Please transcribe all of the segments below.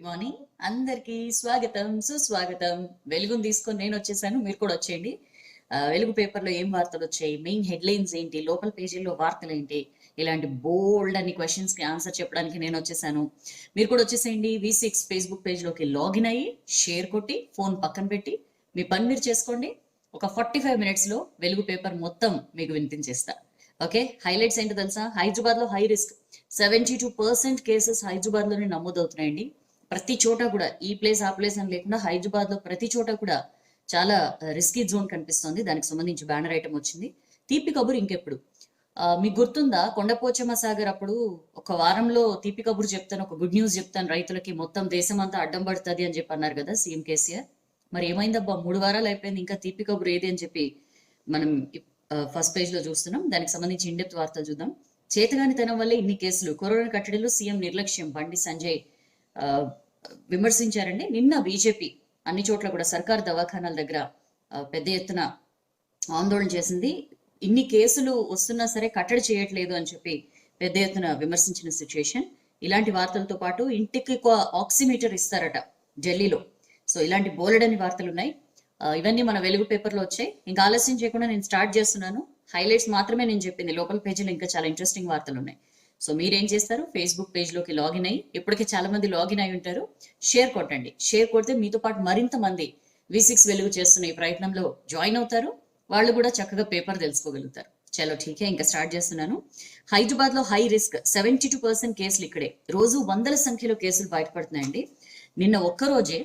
Morning అందరికి స్వాగతం సుస్వాగతం. వెలుగును తీసుకొని నేను వచ్చేసాను, మీరు కూడా వచ్చేయండి. వెలుగు పేపర్లో ఏం వార్తలు వచ్చాయి, మెయిన్ హెడ్లైన్స్ ఏంటి, లోపల పేజీల్లో వార్తలు ఏంటి, ఇలాంటి బోల్డ్ అన్ని క్వశ్చన్స్ కి ఆన్సర్ చెప్పడానికి నేను వచ్చేసాను. మీరు కూడా వచ్చేసేయండి. V6 ఫేస్బుక్ పేజ్లోకి లాగిన్ అయ్యి షేర్ కొట్టి ఫోన్ పక్కన పెట్టి మీ పని మీరు చేసుకోండి. ఒక 45 minutes-లో వెలుగు పేపర్ మొత్తం మీకు వినిపించేస్తా. ఓకే, హైలైట్స్ ఏంటో తెలుసా? హైదరాబాద్ లో హై రిస్క్ 72% కేసెస్ హైదరాబాద్ లోనే నమోదవుతున్నాయండి. ప్రతి చోట కూడా ఈ ప్లేస్ ఆ ప్లేస్ అని లేకుండా హైదరాబాద్ లో ప్రతి చోట కూడా చాలా రిస్కీ జోన్ కనిపిస్తుంది. దానికి సంబంధించి బ్యానర్ ఐటమ్ వచ్చింది. తీపి కబురు ఇంకెప్పుడు. మీకు గుర్తుందా, కొండపోచమ్మ సాగర్ అప్పుడు ఒక వారంలో తీపి కబురు చెప్తాను, ఒక గుడ్ న్యూస్ చెప్తాను రైతులకి, మొత్తం దేశం అంతా అడ్డం పడుతుంది అని చెప్పి అన్నారు కదా సీఎం కేసీఆర్. మరి ఏమైందబ్బా, 3 వారాలు అయిపోయింది, ఇంకా తీపి కబురు ఏది అని చెప్పి మనం ఫస్ట్ పేజ్ లో చూస్తున్నాం. దానికి సంబంధించి ఇండెప్త్ వార్తలు చూద్దాం. చేతగానితనం వల్లే ఇన్ని కేసులు, కరోనా కట్టడిలో సీఎం నిర్లక్ష్యం, బండి సంజయ్ విమర్శించారండి. నిన్న బీజేపీ అన్ని చోట్ల కూడా సర్కారు దవాఖానాల దగ్గర పెద్ద ఎత్తున ఆందోళన చేసింది. ఇన్ని కేసులు వస్తున్నా సరే కట్టడి చేయట్లేదు అని చెప్పి పెద్ద ఎత్తున విమర్శించిన సిచ్యుయేషన్. ఇలాంటి వార్తలతో పాటు ఇంటికి ఆక్సిమీటర్ ఇస్తారట ఢిల్లీలో. సో ఇలాంటి బోలెడని వార్తలు ఉన్నాయి. ఇవన్నీ మన వెలుగు పేపర్లో వచ్చాయి. ఇంకా ఆలస్యం చేయకుండా నేను స్టార్ట్ చేస్తున్నాను. హైలైట్స్ మాత్రమే నేను చెప్పింది, లోపల పేజీలో ఇంకా చాలా ఇంట్రెస్టింగ్ వార్తలు ఉన్నాయి. సో మీరేం చేస్తారు, ఫేస్బుక్ పేజ్లోకి లాగిన్ అయ్యి, ఇప్పటికే చాలా మంది లాగిన్ అయి ఉంటారు, షేర్ కొట్టండి. షేర్ కొడితే మీతో పాటు మరింత మంది V6 వెలుగు చేస్తున్న ఈ ప్రయత్నంలో జాయిన్ అవుతారు. వాళ్ళు కూడా చక్కగా పేపర్ తెలుసుకోగలుగుతారు. చలో ఠీకే, ఇంకా స్టార్ట్ చేస్తున్నాను. హైదరాబాద్ లో హై రిస్క్ 72% కేసులు ఇక్కడే. రోజు వందల సంఖ్యలో కేసులు బయటపడుతున్నాయండి. నిన్న ఒక్కరోజే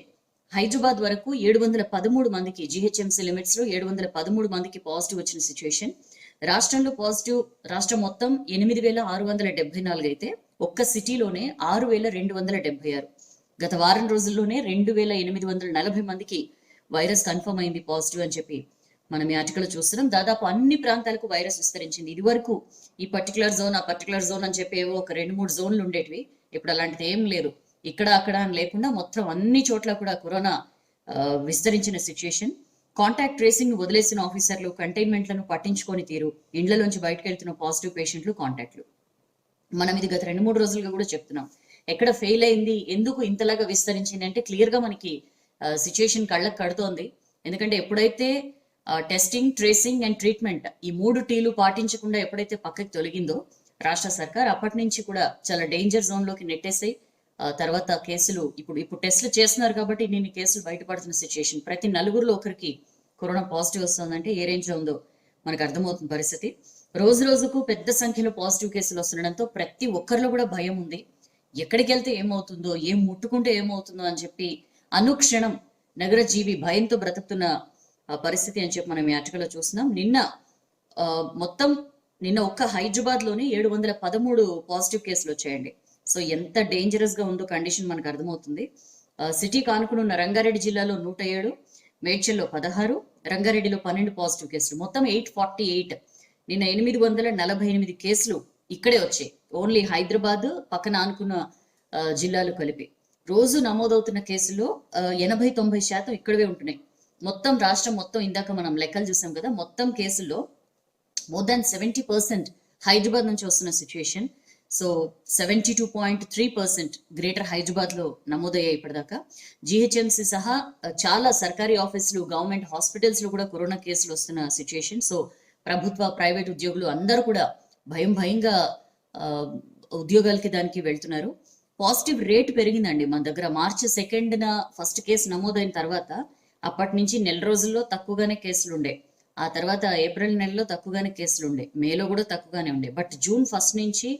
హైదరాబాద్ వరకు 713 మందికి, GHMC లిమిట్స్ లో 713 మందికి పాజిటివ్ వచ్చిన సిచ్యువేషన్. రాష్ట్రంలో పాజిటివ్ రాష్ట్రం మొత్తం 8674 అయితే ఒక్క సిటీలోనే 6276. గత వారం రోజుల్లోనే 2840 మందికి వైరస్ కన్ఫర్మ్ అయింది పాజిటివ్ అని చెప్పి మనం ఈ ఆర్టికల్ చూస్తున్నాం. దాదాపు అన్ని ప్రాంతాలకు వైరస్ విస్తరించింది. ఇది వరకు ఈ పర్టికులర్ జోన్ ఆ పర్టికులర్ జోన్ అని చెప్పి ఏవో ఒక 2-3 జోన్లు ఉండేటివి. ఇప్పుడు అలాంటిది ఏం లేదు. ఇక్కడ అక్కడ అని లేకుండా మొత్తం అన్ని చోట్ల కూడా కరోనా విస్తరించిన సిచ్యుయేషన్. కాంటాక్ట్ ట్రేసింగ్ వదిలేసిన ఆఫీసర్లు, కంటైన్మెంట్లను పట్టించుకొని తీరు, ఇండ్లలోంచి బయటకు వెళ్తున్న పాజిటివ్ పేషెంట్లు, కాంటాక్ట్లు. మనం ఇది గత 2-3 రోజులుగా కూడా చెప్తున్నాం. ఎక్కడ ఫెయిల్ అయింది, ఎందుకు ఇంతలాగా విస్తరించింది అంటే క్లియర్ గా మనకి సిచ్యుయేషన్ కళ్ళకు కడుతోంది. ఎందుకంటే ఎప్పుడైతే టెస్టింగ్, ట్రేసింగ్ అండ్ ట్రీట్మెంట్ ఈ 3 Tలు పాటించకుండా ఎప్పుడైతే పక్కకి తొలగిందో రాష్ట్ర సర్కార్, అప్పటి నుంచి కూడా చాలా డేంజర్ జోన్ లోకి నెట్టేసాయి. తర్వాత కేసులు ఇప్పుడు టెస్టులు చేస్తున్నారు కాబట్టి ఇన్ని కేసులు బయటపడుతున్న సిచ్యుయేషన్. ప్రతి 4గురిలో ఒకరికి కరోనా పాజిటివ్ వస్తుందంటే ఏ రేంజ్ లో ఉందో మనకు అర్థమవుతున్న పరిస్థితి. రోజు రోజుకు పెద్ద సంఖ్యలో పాజిటివ్ కేసులు వస్తుండడంతో ప్రతి ఒక్కరిలో కూడా భయం ఉంది. ఎక్కడికి వెళ్తే ఏమవుతుందో, ఏం ముట్టుకుంటే ఏమవుతుందో అని చెప్పి అనుక్షణం నగర జీవి భయంతో బ్రతుకుతున్న పరిస్థితి అని చెప్పి మనం ఈ ఆర్టికల్లో చూస్తున్నాం. నిన్న ఒక్క హైదరాబాద్ లోనే 713 పాజిటివ్ కేసులు వచ్చాయండి. సో ఎంత డేంజరస్ గా ఉందో కండిషన్ మనకు అర్థమవుతుంది. సిటీ కానుకున్న రంగారెడ్డి జిల్లాలో 107, మేడ్చల్లో 16, రంగారెడ్డిలో 12 పాజిటివ్ కేసులు, మొత్తం 848. నిన్న 848 కేసులు ఇక్కడే వచ్చాయి. ఓన్లీ హైదరాబాద్ పక్కన ఆనుకున్న జిల్లాలు కలిపి రోజు నమోదవుతున్న కేసుల్లో 80-90% ఇక్కడవే ఉంటున్నాయి. మొత్తం రాష్ట్రం మొత్తం ఇందాక మనం లెక్కలు చూసాం కదా, మొత్తం కేసుల్లో మోర్ దాన్ 70% హైదరాబాద్ నుంచి వస్తున్న సిచ్యుయేషన్. సో 72.3% గ్రేటర్ హైదరాబాద్ లో నమోదయ్యాయి ఇప్పటిదాకా. GHMC సహా చాలా సర్కారీ ఆఫీసులు, గవర్నమెంట్ హాస్పిటల్స్ లో కూడా కరోనా కేసులు వస్తున్న సిచ్యుయేషన్. సో ప్రభుత్వ, ప్రైవేట్ ఉద్యోగులు అందరూ కూడా భయంగా ఉద్యోగాలకి దానికి వెళ్తున్నారు. పాజిటివ్ రేట్ పెరిగిందండి మన దగ్గర. March 2న ఫస్ట్ కేసు నమోదైన తర్వాత అప్పటి నుంచి నెల రోజుల్లో తక్కువగానే కేసులు ఉండే. ఆ తర్వాత ఏప్రిల్ నెలలో తక్కువగానే కేసులు ఉండే, మేలో కూడా తక్కువగానే ఉండే. బట్ June 1 నుంచి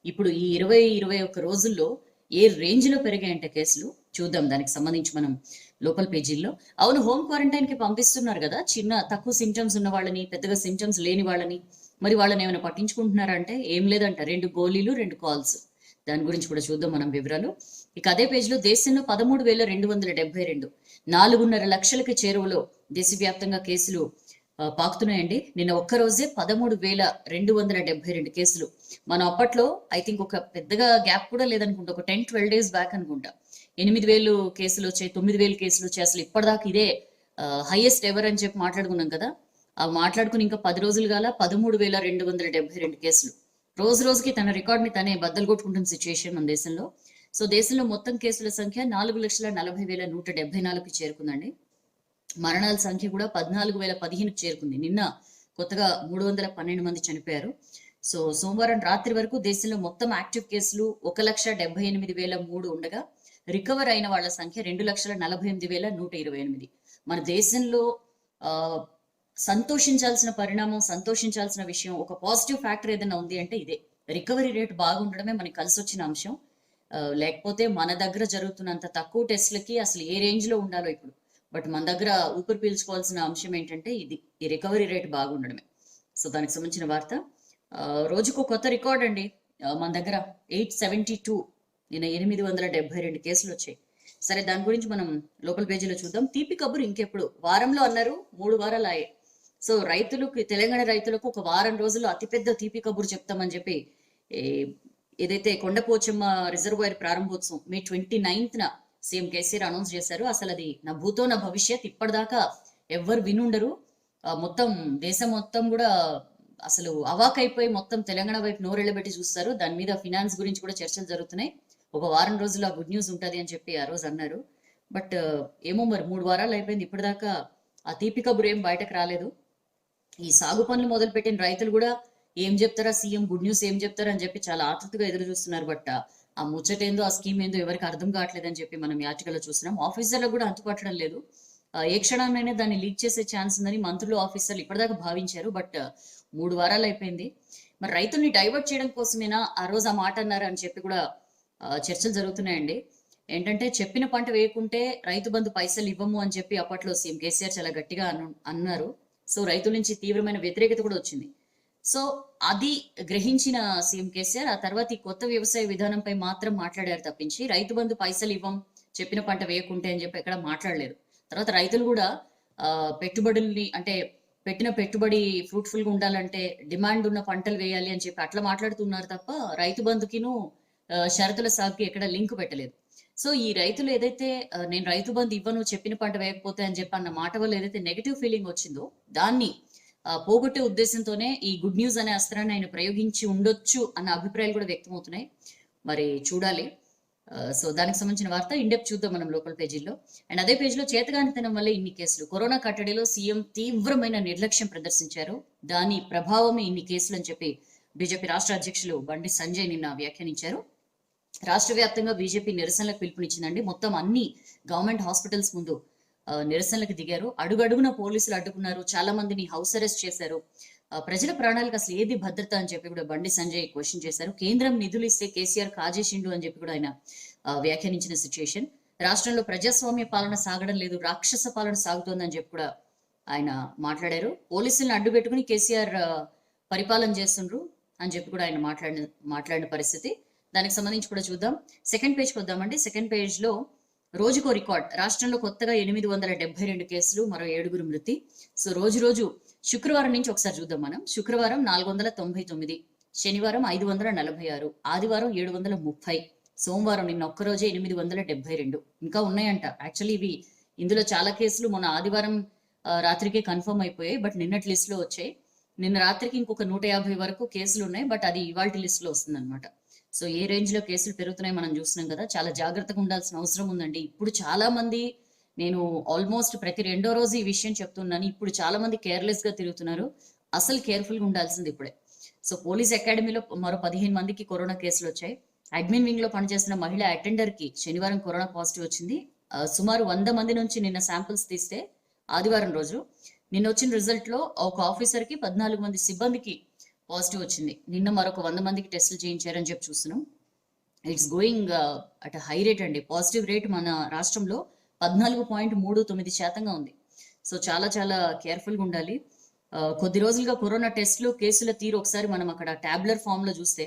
ఇప్పుడు ఈ 20-21 రోజుల్లో ఏ రేంజ్ లో పెరిగాయంటే కేసులు చూద్దాం. దానికి సంబంధించి మనం లోకల్ పేజీల్లో. అవును, హోమ్ క్వారంటైన్ కి పంపిస్తున్నారు కదా తక్కువ సింటమ్స్ ఉన్న వాళ్ళని, పెద్దగా సింటమ్స్ లేని వాళ్ళని. మరి వాళ్ళని ఏమైనా పట్టించుకుంటున్నారంటే ఏం లేదంట. 2 గోళీలు 2 కాల్స్. దాని గురించి కూడా చూద్దాం మనం వివరాలు. ఇక అదే పేజీలో దేశంలో 13,272, 4.5 లక్షలకి చేరువలో దేశవ్యాప్తంగా కేసులు పాకుతున్నాయండి. నిన్న ఒక్కరోజే 13,272 కేసులు. మనం అప్పట్లో ఐ థింక్ ఒక పెద్దగా గ్యాప్ కూడా లేదనుకుంటా, ఒక 10-12 days బ్యాక్ అనుకుంటా 8,000 కేసులు వచ్చాయి, 9,000 కేసులు వచ్చాయి. అసలు ఇప్పటిదాకా ఇదే హైయెస్ట్ ఎవర్ అని చెప్పి మాట్లాడుకున్నాం కదా. మాట్లాడుకుని ఇంకా 10 రోజులు గాల 13,272 కేసులు. రోజు రోజుకి తన రికార్డ్ ని తనే బద్దలు కొట్టుకుంటున్న సిచ్యుయేషన్ మన దేశంలో. సో దేశంలో మొత్తం కేసుల సంఖ్య 4,40,174కి చేరుకుందండి. మరణాల సంఖ్య కూడా 14,015కి చేరుకుంది. నిన్న కొత్తగా 312 మంది చనిపోయారు. సో సోమవారం రాత్రి వరకు దేశంలో మొత్తం యాక్టివ్ కేసులు 1,78,003 ఉండగా రికవర్ అయిన వాళ్ళ సంఖ్య 2,48,128. మన దేశంలో ఆ సంతోషించాల్సిన పరిణామం, సంతోషించాల్సిన విషయం, ఒక పాజిటివ్ ఫ్యాక్టర్ ఏదైనా ఉంది అంటే ఇదే. రికవరీ రేట్ బాగుండడమే మనకి కలిసి వచ్చిన అంశం. లేకపోతే మన దగ్గర జరుగుతున్నంత తక్కువ టెస్ట్లకి అసలు ఏ రేంజ్ లో ఉండాలో ఇప్పుడు. బట్ మన దగ్గర ఊపిరి పీల్చుకోవాల్సిన అంశం ఏంటంటే ఇది, ఈ రికవరీ రేట్ బాగుండడమే. సో దానికి సంబంధించిన వార్త. రోజుకు కొత్త రికార్డ్ అండి. మన దగ్గర 872, నిన్న 872 కేసులు వచ్చాయి. సరే, దాని గురించి మనం లోకల్ పేజీలో చూద్దాం. తీపి కబురు ఇంకెప్పుడు, వారంలో అన్నారు 3 వారాలు అయ్యాయి. సో రైతులకు, తెలంగాణ రైతులకు ఒక వారం రోజుల్లో అతిపెద్ద తీపి కబురు చెప్తామని చెప్పి ఏదైతే కొండపోచమ్మ రిజర్వాయర్ ప్రారంభోత్సవం May 29న సీఎం కేసీఆర్ అనౌన్స్ చేశారు. అసలు అది నా భూతో నా భవిష్యత్, ఇప్పటిదాకా ఎవ్వరు వినుండరు. మొత్తం దేశం మొత్తం కూడా అసలు అవాకైపోయి మొత్తం తెలంగాణ వైపు నోరెళ్ళబెట్టి చూస్తారు. దాని మీద ఫినాన్స్ గురించి కూడా చర్చలు జరుగుతున్నాయి. ఒక వారం రోజుల్లో గుడ్ న్యూస్ ఉంటుంది అని చెప్పి ఆ రోజు అన్నారు. బట్ ఏమో మరి 3 వారాలు అయిపోయింది, ఇప్పటిదాకా ఆ తీపి కబురు ఏం బయటకు రాలేదు. ఈ సాగు పనులు మొదలుపెట్టిన రైతులు కూడా ఏం చెప్తారా సీఎం, గుడ్ న్యూస్ ఏం చెప్తారా అని చెప్పి చాలా ఆతృతగా ఎదురు చూస్తున్నారు. బట్ ఆ ముచ్చట ఏందో, ఆ స్కీమ్ ఏందో ఎవరికి అర్థం కావట్లేదు అని చెప్పి మనం ఈ ఆర్టికల్లో చూస్తున్నాం. ఆఫీసర్లకు కూడా అంతుపట్టడం లేదు. ఏ క్షణాన్నైనా దాన్ని లీక్ చేసే ఛాన్స్ ఉందని మంత్రులు, ఆఫీసర్లు ఇప్పటిదాకా భావించారు. బట్ 3 వారాలు అయిపోయింది. మరి రైతుల్ని డైవర్ట్ చేయడం కోసమేనా ఆ రోజు ఆ మాట అన్నారు అని చెప్పి కూడా చర్చలు జరుగుతున్నాయండి. ఏంటంటే చెప్పిన పంట వేయకుంటే రైతు బంధు పైసలు ఇవ్వము అని చెప్పి అప్పట్లో సీఎం కేసీఆర్ చాలా గట్టిగా అన్నారు. సో రైతుల నుంచి తీవ్రమైన వ్యతిరేకత కూడా వచ్చింది. సో అది గ్రహించిన సీఎం కేసీఆర్ ఆ తర్వాత ఈ కొత్త వ్యవసాయ విధానంపై మాత్రం మాట్లాడారు తప్పించి రైతు బంధు పైసలు ఇవ్వం చెప్పిన పంట వేయకుంటే అని చెప్పి ఎక్కడ మాట్లాడలేదు. తర్వాత రైతులు కూడా పెట్టుబడుల్ని, అంటే పెట్టిన పెట్టుబడి ఫ్రూట్ఫుల్ గా ఉండాలంటే డిమాండ్ ఉన్న పంటలు వేయాలి అని చెప్పి అట్లా మాట్లాడుతున్నారు తప్ప రైతు బంధుకిను షరతుల సాగుకి ఎక్కడ లింక్ పెట్టలేదు. సో ఈ రైతులు ఏదైతే నేను రైతు బంధు ఇవ్వను చెప్పిన పంట వేయకపోతే అని చెప్పి అన్న మాట వల్ల ఏదైతే నెగిటివ్ ఫీలింగ్ వచ్చిందో దాన్ని పోగొట్టే ఉద్దేశంతోనే ఈ గుడ్ న్యూస్ అనే అస్త్రాన్ని ఆయన ప్రయోగించి ఉండొచ్చు అన్న అభిప్రాయాలు కూడా వ్యక్తమవుతున్నాయి. మరి చూడాలి. సో దానికి సంబంధించిన వార్త ఇండెప్త్ చూద్దాం మనం లోకల్ పేజీలో. అండ్ అదే పేజీలో చేతగానితనం వల్ల ఇన్ని కేసులు, కరోనా కట్టడిలో సీఎం తీవ్రమైన నిర్లక్ష్యం ప్రదర్శించారు, దాని ప్రభావమే ఇన్ని కేసులు అని చెప్పి బీజేపీ రాష్ట్ర అధ్యక్షులు బండి సంజయ్ నిన్న వ్యాఖ్యానించారు. రాష్ట్ర వ్యాప్తంగా బీజేపీ నిరసనలకు పిలుపునిచ్చిందండి. మొత్తం అన్ని గవర్నమెంట్ హాస్పిటల్స్ ముందు నిరసనలకు దిగారు. అడుగడుగున పోలీసులు అడ్డుకున్నారు, చాలా మందిని హౌస్ అరెస్ట్ చేశారు. ప్రజల ప్రాణాలకు అసలు ఏది భద్రత అని చెప్పి కూడా బండి సంజయ్ క్వశ్చన్ చేశారు. కేంద్రం నిధులు ఇస్తే కేసీఆర్ కాజేసిండు అని చెప్పి కూడా ఆయన వ్యాఖ్యానించిన సిచ్యుయేషన్. రాష్ట్రంలో ప్రజాస్వామ్య పాలన సాగడం లేదు, రాక్షస పాలన సాగుతోందని చెప్పి కూడా ఆయన మాట్లాడారు. పోలీసులను అడ్డు పెట్టుకుని కేసీఆర్ పరిపాలన చేస్తుండ్రు అని చెప్పి కూడా ఆయన మాట్లాడిన పరిస్థితి. దానికి సంబంధించి కూడా చూద్దాం. సెకండ్ పేజ్కి వద్దామండి. సెకండ్ పేజ్ లో రోజుకో రికార్డ్, రాష్ట్రంలో కొత్తగా 872 కేసులు, మరో 7గురు మృతి. సో రోజు శుక్రవారం నుంచి ఒకసారి చూద్దాం మనం. శుక్రవారం 499, శనివారం 546, ఆదివారం 730, సోమవారం నిన్న ఒక్కరోజే 872. ఇంకా ఉన్నాయంట. యాక్చువల్లీ ఇందులో చాలా కేసులు మొన్న ఆదివారం రాత్రికే కన్ఫర్మ్ అయిపోయాయి, బట్ నిన్నటి లిస్ట్ లో వచ్చాయి. నిన్న రాత్రికి ఇంకొక 150 వరకు కేసులు ఉన్నాయి, బట్ అది ఇవాల్టి లిస్ట్ లో వస్తుంది అనమాట. సో ఏ రేంజ్ లో కేసులు పెరుగుతున్నాయి మనం చూస్తున్నాం కదా. చాలా జాగ్రత్తగా ఉండాల్సిన అవసరం ఉందండి. ఇప్పుడు చాలా మంది, నేను ఆల్మోస్ట్ ప్రతి 2వ రోజు ఈ విషయం చెప్తున్నాను, ఇప్పుడు చాలా మంది కేర్లెస్ గా తిరుగుతున్నారు. అసలు కేర్ఫుల్ గా ఉండాల్సింది ఇప్పుడే. సో పోలీస్ అకాడమీలో మరో 15 మందికి కరోనా కేసులు వచ్చాయి. అడ్మిన్ వింగ్ లో పనిచేస్తున్న మహిళా అటెండర్ కి శనివారం కరోనా పాజిటివ్ వచ్చింది. సుమారు 100 మంది నుంచి నిన్న శాంపిల్స్ తీస్తే ఆదివారం రోజు నిన్న వచ్చిన రిజల్ట్ లో ఒక ఆఫీసర్ కి 14 మంది సిబ్బందికి పాజిటివ్ వచ్చింది. నిన్న మరొక 100 మందికి టెస్టులు చేయించారని చెప్పి చూస్తున్నాం. It's going at high rate అండి. పాజిటివ్ రేట్ మన రాష్ట్రంలో 14.39% ఉంది. సో చాలా చాలా కేర్ఫుల్ గా ఉండాలి. కొద్ది రోజులుగా కరోనా టెస్టులు, కేసుల తీరు ఒకసారి మనం అక్కడ టాబ్లర్ ఫామ్ లో చూస్తే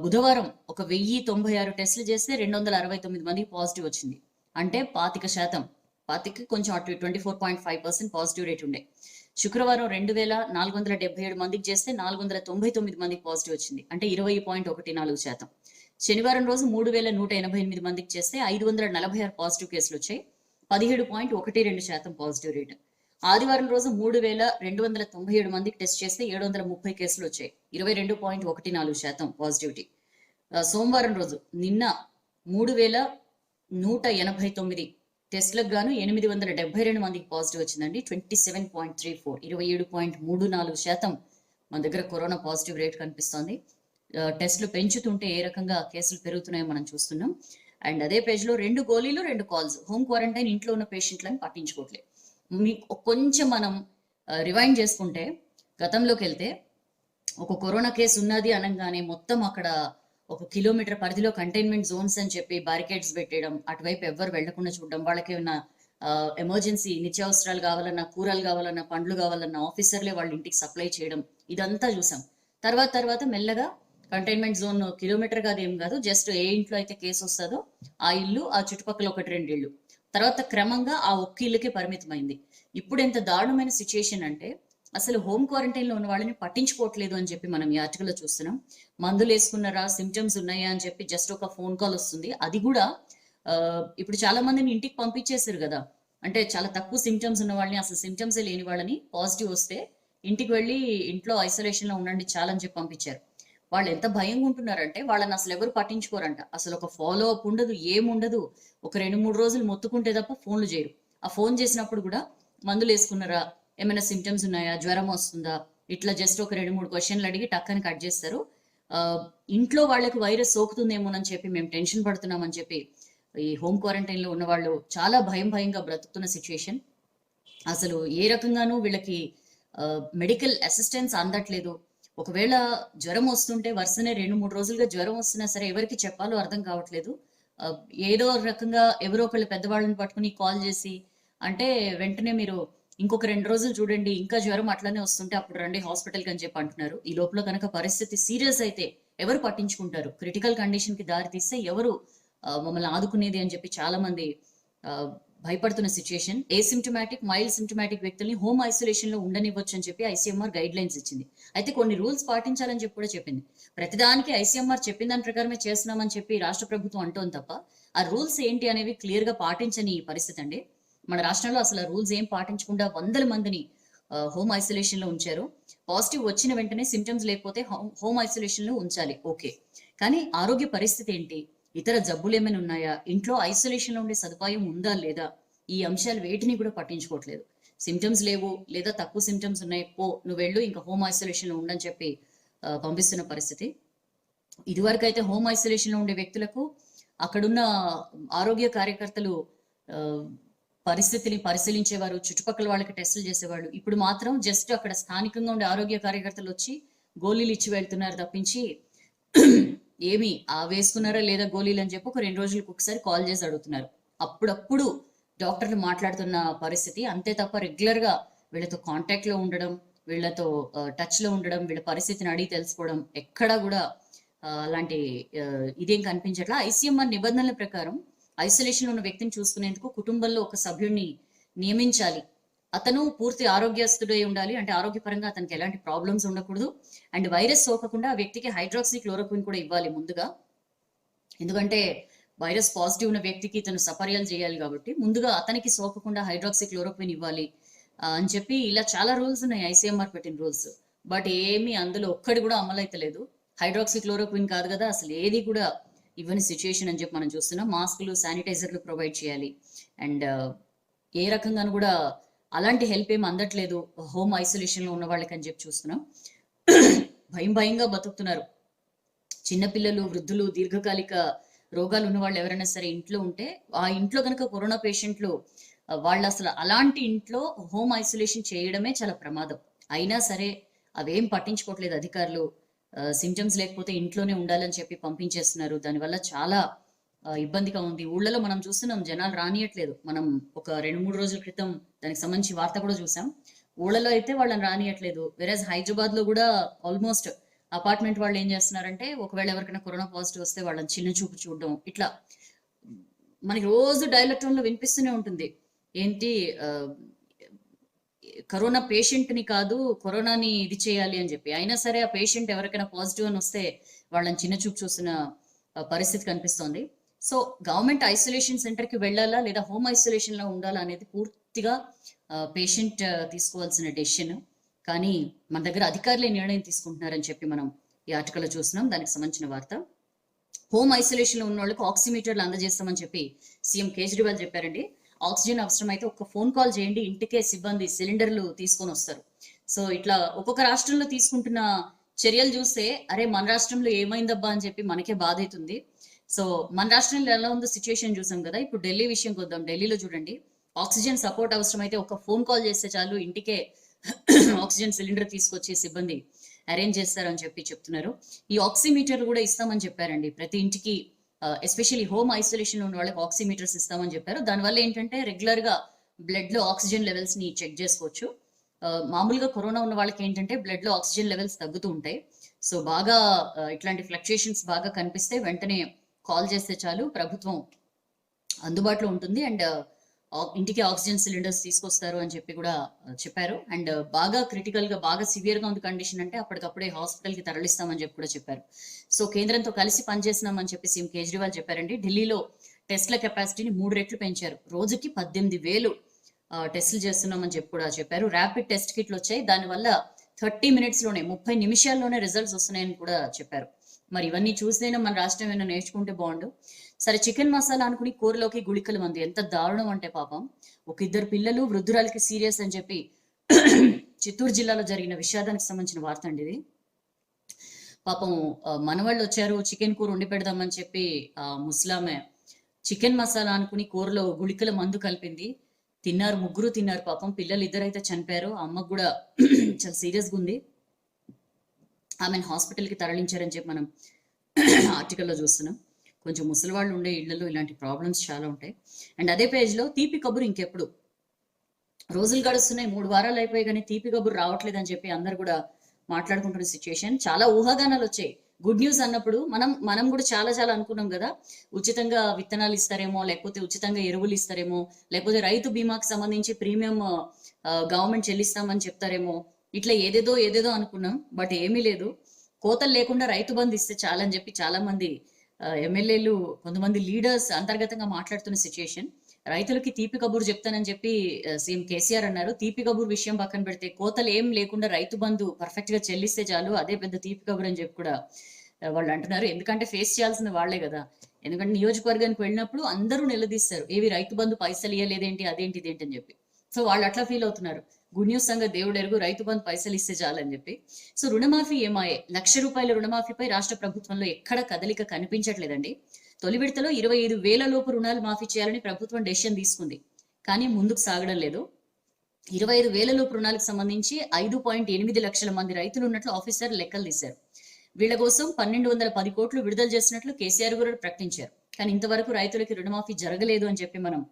బుధవారం 1096 టెస్టులు చేస్తే 269 మందికి పాజిటివ్ వచ్చింది. అంటే 25%, 25 కొంచెం అటు 24.5% పాజిటివ్ రేట్ ఉండే. శుక్రవారం 2477 మందికి చేస్తే 499 మందికి పాజిటివ్ వచ్చింది, అంటే 20.14%. శనివారం రోజు 3188 మందికి చేస్తే 546 పాజిటివ్ కేసులు వచ్చాయి, 17.12% పాజిటివ్ రేట్. ఆదివారం రోజు 3297 మందికి టెస్ట్ చేస్తే 730 కేసులు వచ్చాయి, 22.14% పాజిటివిటీ. సోమవారం రోజు నిన్న 3,189 టెస్ట్లకు గాను 872 మందికి పాజిటివ్ వచ్చిందండి. 27.34 27.34% మన దగ్గర కరోనా పాజిటివ్ రేట్ కనిపిస్తోంది. టెస్టులు పెంచుతుంటే ఏ రకంగా కేసులు పెరుగుతున్నాయో మనం చూస్తున్నాం. అండ్ అదే పేజ్లో 2 గోళీలు 2 కాల్స్. హోమ్ క్వారంటైన్ ఇంట్లో ఉన్న పేషెంట్లను పట్టించుకోవట్లేదు. మీకు కొంచెం మనం రివైండ్ చేసుకుంటే గతంలోకి వెళ్తే ఒక కరోనా కేసు ఉన్నది అనగానే మొత్తం అక్కడ 1 కిలోమీటర్ పరిధిలో కంటైన్మెంట్ జోన్స్ అని చెప్పి బారికేడ్స్ పెట్టేయడం, అటువైపు ఎవ్వరు వెళ్లకుండా చూడడం, వాళ్ళకి ఏమైనా ఎమర్జెన్సీ నిత్యావసరాలు కావాలన్నా, కూరలు కావాలన్నా, పండ్లు కావాలన్నా ఆఫీసర్లే వాళ్ళ ఇంటికి సప్లై చేయడం, ఇదంతా చూసాం. తర్వాత మెల్లగా కంటైన్మెంట్ జోన్ కిలోమీటర్ కాదు, ఏం కాదు, జస్ట్ ఏ ఇంట్లో అయితే కేసు వస్తుందో ఆ ఇల్లు, ఆ చుట్టుపక్కల 1-2 ఇళ్ళు, తర్వాత క్రమంగా ఆ ఒక్క ఇల్లుకే పరిమితమైంది. ఇప్పుడు ఎంత దారుణమైన సిచ్యుయేషన్ అంటే అసలు హోమ్ క్వారంటైన్ లో ఉన్న వాళ్ళని పట్టించుకోవట్లేదు అని చెప్పి మనం ఈ ఆర్టికల్లో చూస్తున్నాం. మందులు వేసుకున్నారా, సిమ్టమ్స్ ఉన్నాయా అని చెప్పి జస్ట్ ఒక ఫోన్ కాల్ వస్తుంది. అది కూడా ఇప్పుడు చాలా మందిని ఇంటికి పంపించేశారు కదా. అంటే చాలా తక్కువ సిమ్టమ్స్ ఉన్న వాళ్ళని, అసలు సిమ్టమ్సే లేని వాళ్ళని పాజిటివ్ వస్తే ఇంటికి వెళ్ళి ఇంట్లో ఐసోలేషన్ లో ఉండండి చాలని చెప్పి పంపించారు. వాళ్ళు ఎంత భయంగా ఉంటున్నారంటే వాళ్ళని అసలు ఎవరు పట్టించుకోరంట. అసలు ఒక ఫాలో అప్ ఉండదు, ఏముండదు. ఒక 2-3 రోజులు మొత్తుకుంటే తప్ప ఫోన్లు చేయరు. ఆ ఫోన్ చేసినప్పుడు కూడా మందులు వేసుకున్నారా, ఏమైనా సిమ్టమ్స్ ఉన్నాయా, జ్వరం వస్తుందా, ఇట్లా జస్ట్ ఒక 2-3 క్వశ్చన్లు అడిగి టక్కని కట్ చేస్తారు. ఇంట్లో వాళ్ళకి వైరస్ సోకుతుందేమోనని చెప్పి మేము టెన్షన్ పడుతున్నామని చెప్పి ఈ హోమ్ క్వారంటైన్ లో ఉన్న వాళ్ళు చాలా భయంగా బ్రతుకుతున్న సిచ్యుయేషన్. అసలు ఏ రకంగానూ వీళ్ళకి మెడికల్ అసిస్టెన్స్ అందట్లేదు. ఒకవేళ జ్వరం వస్తుంటే వరుసనే 2-3 రోజులుగా జ్వరం వస్తున్నా సరే ఎవరికి చెప్పాలో అర్థం కావట్లేదు. ఏదో రకంగా ఎవరో ఒకళ్ళు పెద్దవాళ్ళని పట్టుకుని కాల్ చేసి అంటే వెంటనే మీరు ఇంకొక 2 రోజులు చూడండి, ఇంకా జ్వరం అట్లనే వస్తుంటే అప్పుడు రండి హాస్పిటల్కి అని చెప్పి అంటున్నారు. ఈ లోపల కనుక పరిస్థితి సీరియస్ అయితే ఎవరు పట్టించుకుంటారు? క్రిటికల్ కండిషన్ కి దారి తీస్తే ఎవరు మమ్మల్ని ఆదుకునేది అని చెప్పి చాలా మంది భయపడుతున్న సిచ్యుయేషన్. ఏసిమ్టమాటిక్, మైల్డ్ సిమ్టమాటిక్ వ్యక్తుల్ని హోమ్ ఐసోలేషన్ లో ఉండనివ్వచ్చు అని చెప్పి ఐసీఎంఆర్ గైడ్ లైన్స్ ఇచ్చింది. అయితే కొన్ని రూల్స్ పాటించాలని చెప్పి కూడా చెప్పింది. ప్రతిదానికి ఐసీఎంఆర్ చెప్పిన దాని ప్రకారమే చేస్తున్నామని చెప్పి రాష్ట్ర ప్రభుత్వం అంటోంది తప్ప ఆ రూల్స్ ఏంటి అనేవి క్లియర్ గా పాటించని పరిస్థితి అండి. మన రాష్ట్రంలో అసలు రూల్స్ ఏం పాటించకుండా 100 మందిని హోమ్ ఐసోలేషన్ లో ఉంచారు. పాజిటివ్ వచ్చిన వెంటనే సిమ్టమ్స్ లేకపోతే హోమ్ ఐసోలేషన్ లో ఉంచాలి, ఓకే. కానీ ఆరోగ్య పరిస్థితి ఏంటి, ఇతర జబ్బులు ఏమైనా ఉన్నాయా, ఇంట్లో ఐసోలేషన్ లో ఉండే సదుపాయం ఉందా లేదా, ఈ అంశాలు వేటిని కూడా పట్టించుకోవట్లేదు. సిమ్టమ్స్ లేవు లేదా తక్కువ సిమ్టమ్స్ ఉన్నాయి, పో నువ్వు వెళ్ళు ఇంకా హోమ్ ఐసోలేషన్ లో ఉండని చెప్పి పంపిస్తున్న పరిస్థితి. ఇదివరకు అయితే హోమ్ ఐసోలేషన్ లో ఉండే వ్యక్తులకు అక్కడున్న ఆరోగ్య కార్యకర్తలు పరిస్థితిని పరిశీలించేవారు, చుట్టుపక్కల వాళ్ళకి టెస్టులు చేసేవాళ్ళు. ఇప్పుడు మాత్రం జస్ట్ అక్కడ స్థానికంగా ఉండే ఆరోగ్య కార్యకర్తలు వచ్చి గోళీలు ఇచ్చి వెళ్తున్నారు తప్పించి ఏమి వేసుకున్నారా లేదా గోళీలు అని చెప్పి ఒక 2 రోజులకు ఒకసారి కాల్ చేసి అడుగుతున్నారు. అప్పుడప్పుడు డాక్టర్లు మాట్లాడుతున్న పరిస్థితి అంతే తప్ప రెగ్యులర్ గా వీళ్ళతో కాంటాక్ట్ లో ఉండడం, వీళ్ళతో టచ్ లో ఉండడం, వీళ్ళ పరిస్థితిని అడిగి తెలుసుకోవడం ఎక్కడా కూడా అలాంటి ఇదేం కనిపించట్లా. ఐసీఎంఆర్ నిబంధనల ప్రకారం ఐసోలేషన్ ఉన్న వ్యక్తిని చూసుకునేందుకు కుటుంబంలో ఒక సభ్యుడిని నియమించాలి. అతను పూర్తి ఆరోగ్యస్తుడై ఉండాలి, అంటే ఆరోగ్యపరంగా అతనికి ఎలాంటి ప్రాబ్లమ్స్ ఉండకూడదు. అండ్ వైరస్ సోకకుండా ఆ వ్యక్తికి హైడ్రాక్సీ క్లోరోక్విన్ కూడా ఇవ్వాలి ముందుగా. ఎందుకంటే వైరస్ పాజిటివ్ ఉన్న వ్యక్తికి ఇతను సపర్యాలు చేయాలి కాబట్టి ముందుగా అతనికి సోకకుండా హైడ్రాక్సీ క్లోరోక్విన్ ఇవ్వాలి అని చెప్పి ఇలా చాలా రూల్స్ ఉన్నాయి ఐసీఎంఆర్ పెట్టిన రూల్స్. బట్ ఏమి అందులో ఒక్కడి కూడా అమలైతలేదు. హైడ్రాక్సీ క్లోరోక్విన్ కాదు కదా, అసలు ఏది కూడా ఇవ్వని సిచ్యుయేషన్ అని చెప్పి మనం చూస్తున్నాం. మాస్కులు, శానిటైజర్లు ప్రొవైడ్ చేయాలి. అండ్ ఏ రకంగాను కూడా అలాంటి హెల్ప్ ఏమి అందట్లేదు హోమ్ ఐసోలేషన్ లో ఉన్న వాళ్ళకి అని చెప్పి చూస్తున్నాం. భయంగా బతుకుతున్నారు. చిన్నపిల్లలు, వృద్ధులు, దీర్ఘకాలిక రోగాలు ఉన్న వాళ్ళు ఎవరైనా సరే ఇంట్లో ఉంటే ఆ ఇంట్లో కనుక కరోనా పేషెంట్లు వాళ్ళు అసలు అలాంటి ఇంట్లో హోమ్ ఐసోలేషన్ చేయడమే చాలా ప్రమాదం. అయినా సరే అవేం పట్టించుకోవట్లేదు అధికారులు. సిమ్టమ్స్ లేకపోతే ఇంట్లోనే ఉండాలని చెప్పి పంపించేస్తున్నారు. దానివల్ల చాలా ఇబ్బందిగా ఉంది. ఊళ్ళలో మనం చూస్తున్నాం జనాలు రానియట్లేదు. మనం ఒక 2-3 రోజుల క్రితం దానికి సంబంధించి వార్త కూడా చూసాం. ఊళ్ళలో అయితే వాళ్ళని రానియట్లేదు. వెరాజ్ హైదరాబాద్ లో కూడా ఆల్మోస్ట్ అపార్ట్మెంట్ వాళ్ళు ఏం చేస్తున్నారంటే ఒకవేళ ఎవరికైనా కరోనా పాజిటివ్ వస్తే వాళ్ళని చిన్న చూపు చూడడం, ఇట్లా మనకి రోజు డైలాగ్ టోన్ లో వినిపిస్తూనే ఉంటుంది. ఏంటి కరోనా పేషెంట్ ని కాదు కరోనాని ఇది చేయాలి అని చెప్పి. అయినా సరే ఆ పేషెంట్ ఎవరికైనా పాజిటివ్ అని వస్తే వాళ్ళని చిన్న చూపు చూస్తున్న పరిస్థితి కనిపిస్తోంది. సో గవర్నమెంట్ ఐసోలేషన్ సెంటర్ కి వెళ్ళాలా లేదా హోమ్ ఐసోలేషన్ లో ఉండాలా అనేది పూర్తిగా పేషెంట్ తీసుకోవాల్సిన డెసిషన్. కానీ మన దగ్గర అధికారులే నిర్ణయం తీసుకుంటున్నారని చెప్పి మనం ఈ ఆర్టికల్లో చూస్తున్నాం. దానికి సంబంధించిన వార్త. హోమ్ ఐసోలేషన్ లో ఉన్న వాళ్ళకి ఆక్సిమీటర్లు అందజేస్తామని చెప్పి సీఎం కేజ్రీవాల్ చెప్పారండి. ఆక్సిజన్ అవసరమైతే ఒక్క ఫోన్ కాల్ చేయండి, ఇంటికే సిబ్బంది సిలిండర్లు తీసుకొని వస్తారు. సో ఇట్లా ఒక్కొక్క రాష్ట్రంలో తీసుకుంటున్న చర్యలు చూస్తే అరే మన రాష్ట్రంలో ఏమైందబ్బా అని చెప్పి మనకే బాధ అవుతుంది. సో మన రాష్ట్రంలో ఎలా ఉందో సిచ్యువేషన్ చూసాం కదా. ఇప్పుడు ఢిల్లీ విషయంకి వద్దాం. ఢిల్లీలో చూడండి, ఆక్సిజన్ సపోర్ట్ అవసరమైతే ఒక ఫోన్ కాల్ చేస్తే చాలు, ఇంటికే ఆక్సిజన్ సిలిండర్ తీసుకొచ్చి సిబ్బంది అరేంజ్ చేస్తారని చెప్పి చెప్తున్నారు. ఈ ఆక్సిమీటర్ కూడా ఇస్తామని చెప్పారండి ప్రతి ఇంటికి. ఎస్పెషల్లీ హోమ్ ఐసోలేషన్ ఉన్న వాళ్ళకి ఆక్సిమీటర్స్ ఇస్తామని చెప్పారు. దానివల్ల ఏంటంటే రెగ్యులర్ గా బ్లడ్ లో ఆక్సిజన్ లెవెల్స్ ని చెక్ చేసుకోవచ్చు. మామూలుగా కరోనా ఉన్న వాళ్ళకి ఏంటంటే బ్లడ్ లో ఆక్సిజన్ లెవెల్స్ తగ్గుతూ ఉంటాయి. సో బాగా ఇట్లాంటి ఫ్లక్చుయేషన్స్ బాగా కనిపిస్తే వెంటనే కాల్ చేస్తే చాలు, ప్రభుత్వం అందుబాటులో ఉంటుంది. అండ్ ఇంటికి ఆక్సిజన్ సిలిండర్స్ తీసుకొస్తారు అని చెప్పి కూడా చెప్పారు. అండ్ బాగా క్రిటికల్ గా బాగా సివియర్ గా ఉంది కండిషన్ అంటే అప్పటికప్పుడే హాస్పిటల్ కి తరలిస్తామని చెప్పి కూడా చెప్పారు. సో కేంద్రంతో కలిసి పనిచేస్తున్నామని చెప్పి సీఎం కేజ్రీవాల్ చెప్పారండి. ఢిల్లీలో టెస్ట్ల కెపాసిటీని 3 రెట్లు పెంచారు. రోజుకి 18,000 టెస్టులు చేస్తున్నామని చెప్పి కూడా చెప్పారు. ర్యాపిడ్ టెస్ట్ కిట్లు వచ్చాయి. దానివల్ల 30 minutes లోనే 30 నిమిషాల్లోనే రిజల్ట్స్ వస్తున్నాయని కూడా చెప్పారు. మరి ఇవన్నీ చూసినైనా మన రాష్ట్రం ఏమైనా నేర్చుకుంటే బాగుండు. సరే, చికెన్ మసాలా అనుకుని కూరలోకి గుళికల మంది, ఎంత దారుణం అంటే పాపం ఒక 2 పిల్లలు వృద్ధురాలకి సీరియస్ అని చెప్పి చిత్తూరు జిల్లాలో జరిగిన విషాదానికి సంబంధించిన వార్త అండి ఇది. పాపం మనవాళ్ళు వచ్చారు, చికెన్ కూర వండి పెడదామని చెప్పి ముస్లామే చికెన్ మసాలా అనుకుని కూరలో గుళికల మందు కలిపింది. తిన్నారు, ముగ్గురు తిన్నారు. పాపం పిల్లలు 2 అయితే చనిపోయారు. అమ్మకు కూడా చాలా సీరియస్గా ఉంది. ఆమెను హాస్పిటల్కి తరలించారని చెప్పి మనం ఆర్టికల్లో చూస్తున్నాం. కొంచెం ముసలి వాళ్ళు ఉండే ఇళ్లలో ఇలాంటి ప్రాబ్లమ్స్ చాలా ఉంటాయి. అండ్ అదే పేజ్లో తీపి కబురు ఇంకెప్పుడు, రోజులు గడుస్తున్నాయి, 3 వారాలు అయిపోయి కానీ తీపి కబురు రావట్లేదు అని చెప్పి అందరు కూడా మాట్లాడుకుంటున్న సిచ్యుయేషన్. చాలా ఊహాగానాలు వచ్చాయి. గుడ్ న్యూస్ అన్నప్పుడు మనం కూడా చాలా చాలా అనుకున్నాం కదా, ఉచితంగా విత్తనాలు ఇస్తారేమో, లేకపోతే ఉచితంగా ఎరువులు ఇస్తారేమో, లేకపోతే రైతు బీమాకి సంబంధించి ప్రీమియం గవర్నమెంట్ చెల్లిస్తామని చెప్తారేమో, ఇట్లా ఏదేదో అనుకున్నాం. బట్ ఏమీ లేదు. కోతలు లేకుండా రైతు బంధు ఇస్తే చాలని చెప్పి చాలా మంది ఎమ్మెల్యేలు, కొంతమంది లీడర్స్ అంతర్గతంగా మాట్లాడుతున్న సిచ్యుయేషన్. రైతులకి తీపి కబురు చెప్తానని చెప్పి సీఎం కేసీఆర్ అన్నారు. తీపి కబురు విషయం పక్కన పెడితే కోతలు ఏం లేకుండా రైతు బంధు పర్ఫెక్ట్ గా చెల్లిస్తే చాలు, అదే పెద్ద తీపి కబురు అని చెప్పి కూడా వాళ్ళు అంటున్నారు. ఎందుకంటే ఫేస్ చేయాల్సింది వాళ్లే కదా. ఎందుకంటే నియోజకవర్గానికి వెళ్ళినప్పుడు అందరూ నిలదీస్తారు, ఏవి రైతు బంధు పైసలు ఇవ్వలేదేంటి, అదేంటి ఇదేంటి అని చెప్పి. సో వాళ్ళు అట్లా ఫీల్ అవుతున్నారు. గుడ్ న్యూస్ సంగతి దేవుడు ఎరుగు, రైతు బంధు పైసలు ఇస్తే చాలని చెప్పి. సో రుణమాఫీ ఏమాయే, ₹1,00,000 రుణమాఫీపై రాష్ట్ర ప్రభుత్వంలో ఎక్కడ కదలిక కనిపించట్లేదండి. తొలి విడతలో 25,000 లోపు రుణాలు మాఫీ చేయాలని ప్రభుత్వం డెసిషన్ తీసుకుంది, కానీ ముందుకు సాగడం లేదు. 25,000 లోపు రుణాలకు సంబంధించి 5.8 లక్షల మంది రైతులు ఉన్నట్లు ఆఫీసర్ లెక్కలు తీశారు. వీళ్ల కోసం 1,210 కోట్లు విడుదల చేసినట్లు కేసీఆర్ కూడా ప్రకటించారు. కానీ ఇంతవరకు రైతులకి రుణమాఫీ జరగలేదు అని చెప్పి మనం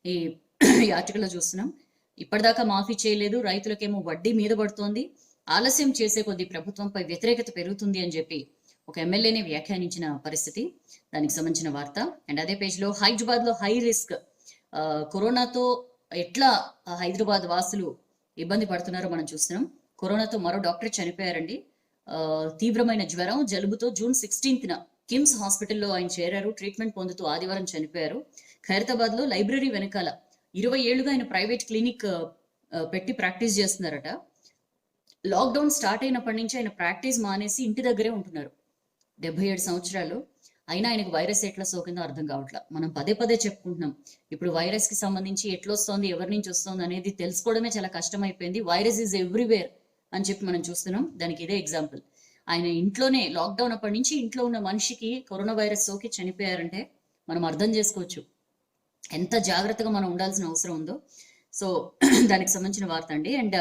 ఈ ఆర్టికల్లో చూస్తున్నాం. ఇప్పటిదాకా మాఫీ చేయలేదు, రైతులకేమో వడ్డీ మీద పడుతోంది, ఆలస్యం చేసే కొద్దీ ప్రభుత్వంపై వ్యతిరేకత పెరుగుతుంది అని చెప్పి ఒక ఎమ్మెల్యేనే వ్యాఖ్యానించిన పరిస్థితి. దానికి సంబంధించిన వార్త. అండ్ అదే పేజ్లో హైదరాబాద్ లో హై రిస్క్, కరోనాతో ఎట్లా హైదరాబాద్ వాసులు ఇబ్బంది పడుతున్నారో మనం చూస్తున్నాం. కరోనాతో మరో డాక్టర్ చనిపోయారండి. తీవ్రమైన జ్వరం, జలుబుతో జూన్ 16న కిమ్స్ హాస్పిటల్లో ఆయన చేరారు. ట్రీట్మెంట్ పొందుతూ ఆదివారం చనిపోయారు. ఖైరతాబాద్ లో లైబ్రరీ వెనకాల 20 ఏళ్లుగా ఆయన ప్రైవేట్ క్లినిక్ పెట్టి ప్రాక్టీస్ చేస్తున్నారట. లాక్డౌన్ స్టార్ట్ అయినప్పటి నుంచి ఆయన ప్రాక్టీస్ మానేసి ఇంటి దగ్గరే ఉంటున్నారు. 77 సంవత్సరాలు అయినా ఆయనకు వైరస్ ఎట్లా సోకిందో అర్థం కావట్లా. మనం పదే చెప్పుకుంటున్నాం, ఇప్పుడు వైరస్ కి సంబంధించి ఎట్లా వస్తుంది, ఎవరి నుంచి వస్తుంది అనేది తెలుసుకోవడమే చాలా కష్టం అయిపోయింది. వైరస్ ఈజ్ ఎవ్రీవేర్ అని చెప్పి మనం చూస్తున్నాం. దానికి ఇదే ఎగ్జాంపుల్. ఆయన ఇంట్లోనే లాక్డౌన్ అప్పటి నుంచి ఇంట్లో ఉన్న మనిషికి కరోనా వైరస్ సోకి చనిపోయారంటే మనం అర్థం చేసుకోవచ్చు ఎంత జాగ్రత్తగా మనం ఉండాల్సిన అవసరం ఉందో. సో దానికి సంబంధించిన వార్త అండి. అండ్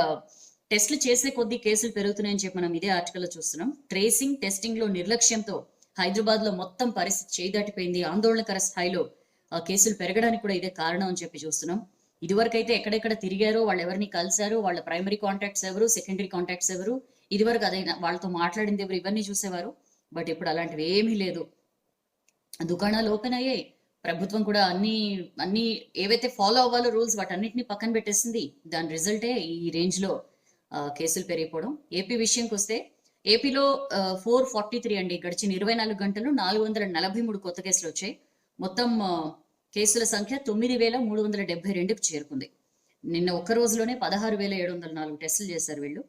టెస్టులు చేసే కొద్దీ కేసులు పెరుగుతున్నాయని చెప్పి మనం ఇదే ఆర్టికల్లో చూస్తున్నాం. ట్రేసింగ్, టెస్టింగ్ లో నిర్లక్ష్యంతో హైదరాబాద్ లో మొత్తం పరిస్థితి చేయి దాటిపోయింది. ఆందోళనకర స్థాయిలో కేసులు పెరగడానికి కూడా ఇదే కారణం అని చెప్పి చూస్తున్నాం. ఇదివరకైతే ఎక్కడెక్కడ తిరిగారో, వాళ్ళు ఎవరిని కలిశారో, వాళ్ళ ప్రైమరీ కాంటాక్ట్స్ ఎవరు, సెకండరీ కాంటాక్ట్స్ ఎవరు, ఇదివరకు అదైనా వాళ్ళతో మాట్లాడింది ఎవరు, ఇవన్నీ చూసేవారు. బట్ ఇప్పుడు అలాంటివి ఏమీ లేదు. దుకాణాలు ఓపెన్ అయ్యాయి. ప్రభుత్వం కూడా అన్ని ఏవైతే ఫాలో అవ్వాలో రూల్స్ వాటన్నిటిని పక్కన పెట్టేసింది. దాని రిజల్టే ఈ రేంజ్ లో కేసులు పెరిగిపోవడం. ఏపీ విషయంకి వస్తే ఏపీలో 443 అండి. గడిచిన 24 గంటలు 443 కొత్త కేసులు వచ్చాయి. మొత్తం కేసుల సంఖ్య 9,372కు చేరుకుంది. నిన్న ఒక్క రోజులోనే 16,704 టెస్టులు చేశారు వీళ్ళు.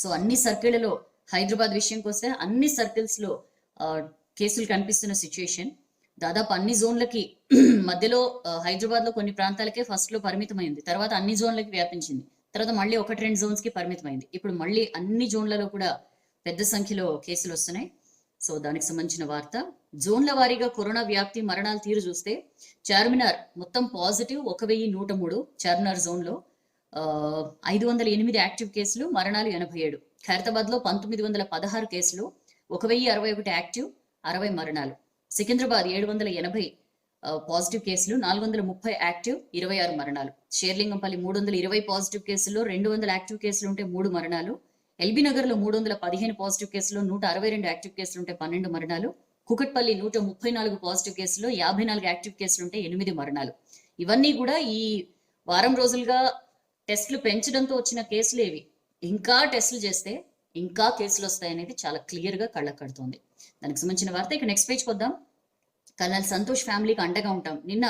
సో అన్ని సర్కిళ్లలో హైదరాబాద్ విషయంకి వస్తే అన్ని సర్కిల్స్ లో కేసులు కనిపిస్తున్న సిచ్యుయేషన్. దాదాపు అన్ని జోన్లకి మధ్యలో హైదరాబాద్ లో కొన్ని ప్రాంతాలకే ఫస్ట్ లో పరిమితమైంది, తర్వాత అన్ని జోన్లకి వ్యాపించింది, తర్వాత మళ్ళీ 1-2 జోన్స్ కి పరిమితమైంది. ఇప్పుడు మళ్ళీ అన్ని జోన్లలో కూడా పెద్ద సంఖ్యలో కేసులు వస్తున్నాయి. సో దానికి సంబంధించిన వార్త. జోన్ల వారీగా కరోనా వ్యాప్తి మరణాల తీరు చూస్తే చార్మినార్ మొత్తం పాజిటివ్ 1103, చార్మినార్ జోన్ లో 508 యాక్టివ్ కేసులు, మరణాలు 87. ఖైరతాబాద్ లో 1916 కేసులు, 1061 యాక్టివ్, 60 మరణాలు. సికింద్రాబాద్ 780 పాజిటివ్ కేసులు, 430 యాక్టివ్, 26 మరణాలు. షేర్లింగంపల్లి 320 పాజిటివ్ కేసుల్లో 200 యాక్టివ్ కేసులు ఉంటే 3 మరణాలు. ఎల్బీ నగర్ లో 315 పాజిటివ్ కేసులు, 162 యాక్టివ్ కేసులు ఉంటే 12 మరణాలు. కుకట్పల్లి 134 పాజిటివ్ కేసులు, 54 యాక్టివ్ కేసులు ఉంటే 8 మరణాలు. ఇవన్నీ కూడా ఈ వారం రోజులుగా టెస్టులు పెంచడంతో వచ్చిన కేసులు ఏవి. ఇంకా టెస్టులు చేస్తే ఇంకా కేసులు వస్తాయనేది చాలా క్లియర్ గా కళ్ళకు కడుతోంది. దానికి సంబంధించిన వార్త ఇక నెక్స్ట్ పేజ్ పోద్దాం. కల్నల్ సంతోష్ ఫ్యామిలీకి అండగా ఉంటాం. నిన్న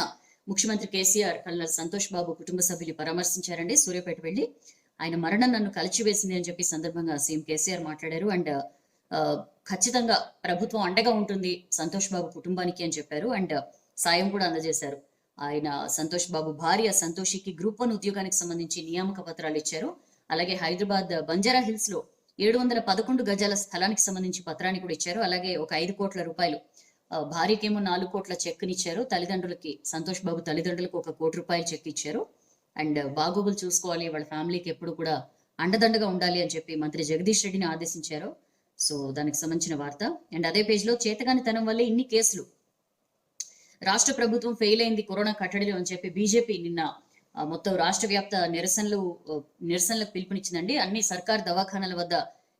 ముఖ్యమంత్రి కేసీఆర్ కల్నల్ సంతోష్ బాబు కుటుంబ సభ్యులు పరామర్శించారండి. సూర్యాపేట వెళ్లి ఆయన మరణం నన్ను కలిచివేసింది అని చెప్పి సందర్భంగా సీఎం కేసీఆర్ మాట్లాడారు. అండ్ ఖచ్చితంగా ప్రభుత్వం అండగా ఉంటుంది సంతోష్ బాబు కుటుంబానికి అని చెప్పారు. అండ్ సాయం కూడా అందజేశారు. ఆయన సంతోష్ బాబు భార్య సంతోషికి గ్రూప్ 1 ఉద్యోగానికి సంబంధించి నియామక పత్రాలు ఇచ్చారు. అలాగే హైదరాబాద్ బంజారా హిల్స్ లో 711 గజాల స్థలానికి సంబంధించి పత్రాన్ని కూడా ఇచ్చారు. అలాగే ఒక 5 కోట్ల రూపాయలు భార్యకేమో 4 కోట్ల చెక్కునిచ్చారు. తల్లిదండ్రులకి, సంతోష్ బాబు తల్లిదండ్రులకు 1 కోటి రూపాయలు చెక్ ఇచ్చారు. అండ్ బాగోగులు చూసుకోవాలి, వాళ్ళ ఫ్యామిలీకి ఎప్పుడు కూడా అండదండగా ఉండాలి అని చెప్పి మంత్రి జగదీష్ రెడ్డిని ఆదేశించారు. సో దానికి సంబంధించిన వార్త. అండ్ అదే పేజ్ లో చేతగానితనం వల్లే ఇన్ని కేసులు, రాష్ట్ర ప్రభుత్వం ఫెయిల్ అయింది కరోనా కట్టడిలో అని చెప్పి బీజేపీ నిన్న మొత్తం రాష్ట్ర వ్యాప్త నిరసనలకు పిలుపునిచ్చిందండి. అన్ని సర్కార్ దవాఖానాల వద్ద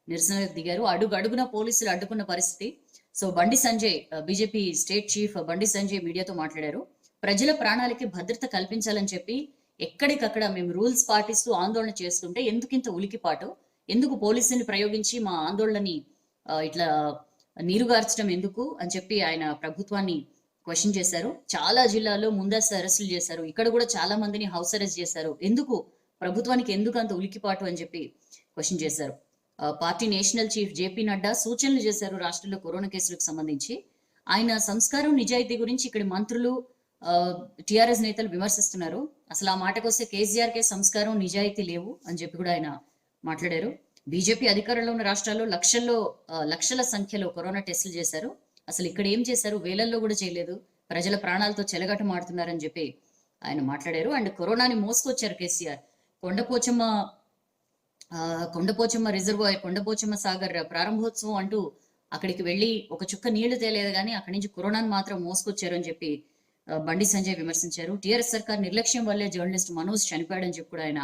నిరసనలకు దిగారు. అడుగున పోలీసులు అడ్డుకున్న పరిస్థితి. So Bandi Sanjay, BJP state chief Bandi Sanjay మీడియాతో మాట్లాడారు. ప్రజల ప్రాణాలకి భద్రత కల్పించాలని చెప్పి ఎక్కడికక్కడ మేము రూల్స్ పాటిస్తూ ఆందోళన చేస్తుంటే ఎందుకింత ఉలికిపాటు, ఎందుకు పోలీసుని ప్రయోగించి మా ఆందోళనని ఇట్లా నీరుగార్చడం ఎందుకు అని చెప్పి ఆయన ప్రభుత్వాన్ని క్వశ్చన్ చేశారు. చాలా జిల్లాల్లో ముందస్తు అరెస్టులు చేశారు. ఇక్కడ కూడా చాలా మందిని హౌస్ అరెస్ట్ చేశారు. ఎందుకు ప్రభుత్వానికి ఎందుకు అంత ఉలికిపాటు అని చెప్పి క్వశ్చన్ చేశారు. Party national chief JP Nadda సూచనలు చేశారు రాష్ట్రంలో కరోనా కేసులకు సంబంధించి. ఆయన సంస్కారం, నిజాయితీ గురించి ఇక్కడి మంత్రులు, టిఆర్ఎస్ నేతలు విమర్శిస్తున్నారు. అసలు ఆ మాటకొస్తే కేసీఆర్ కే సంస్కారం, నిజాయితీ లేవు అని చెప్పి కూడా ఆయన మాట్లాడారు. బీజేపీ అధికారంలో ఉన్న రాష్ట్రాల్లో లక్షల సంఖ్యలో కరోనా టెస్టులు చేశారు. అసలు ఇక్కడ ఏం చేశారు, వేలల్లో కూడా చేయలేదు. ప్రజల ప్రాణాలతో చెలగాటమాడుతున్నారని చెప్పి ఆయన మాట్లాడారు. అండ్ కరోనాని మోసుకొచ్చారు కేసీఆర్. కొండపోచమ్మ రిజర్వాయర్, కొండపోచమ్మ సాగర్ ప్రారంభోత్సవం అంటూ అక్కడికి వెళ్ళి ఒక చుక్క నీళ్లు తేలేదు కానీ అక్కడి నుంచి కరోనాను మాత్రం మోసుకొచ్చారు అని చెప్పి బండి సంజయ్ విమర్శించారు. టీఆర్ఎస్ సర్కార్ నిర్లక్ష్యం వల్లే జర్నలిస్ట్ మనోజ్ చనిపోయాడని చెప్పి కూడా ఆయన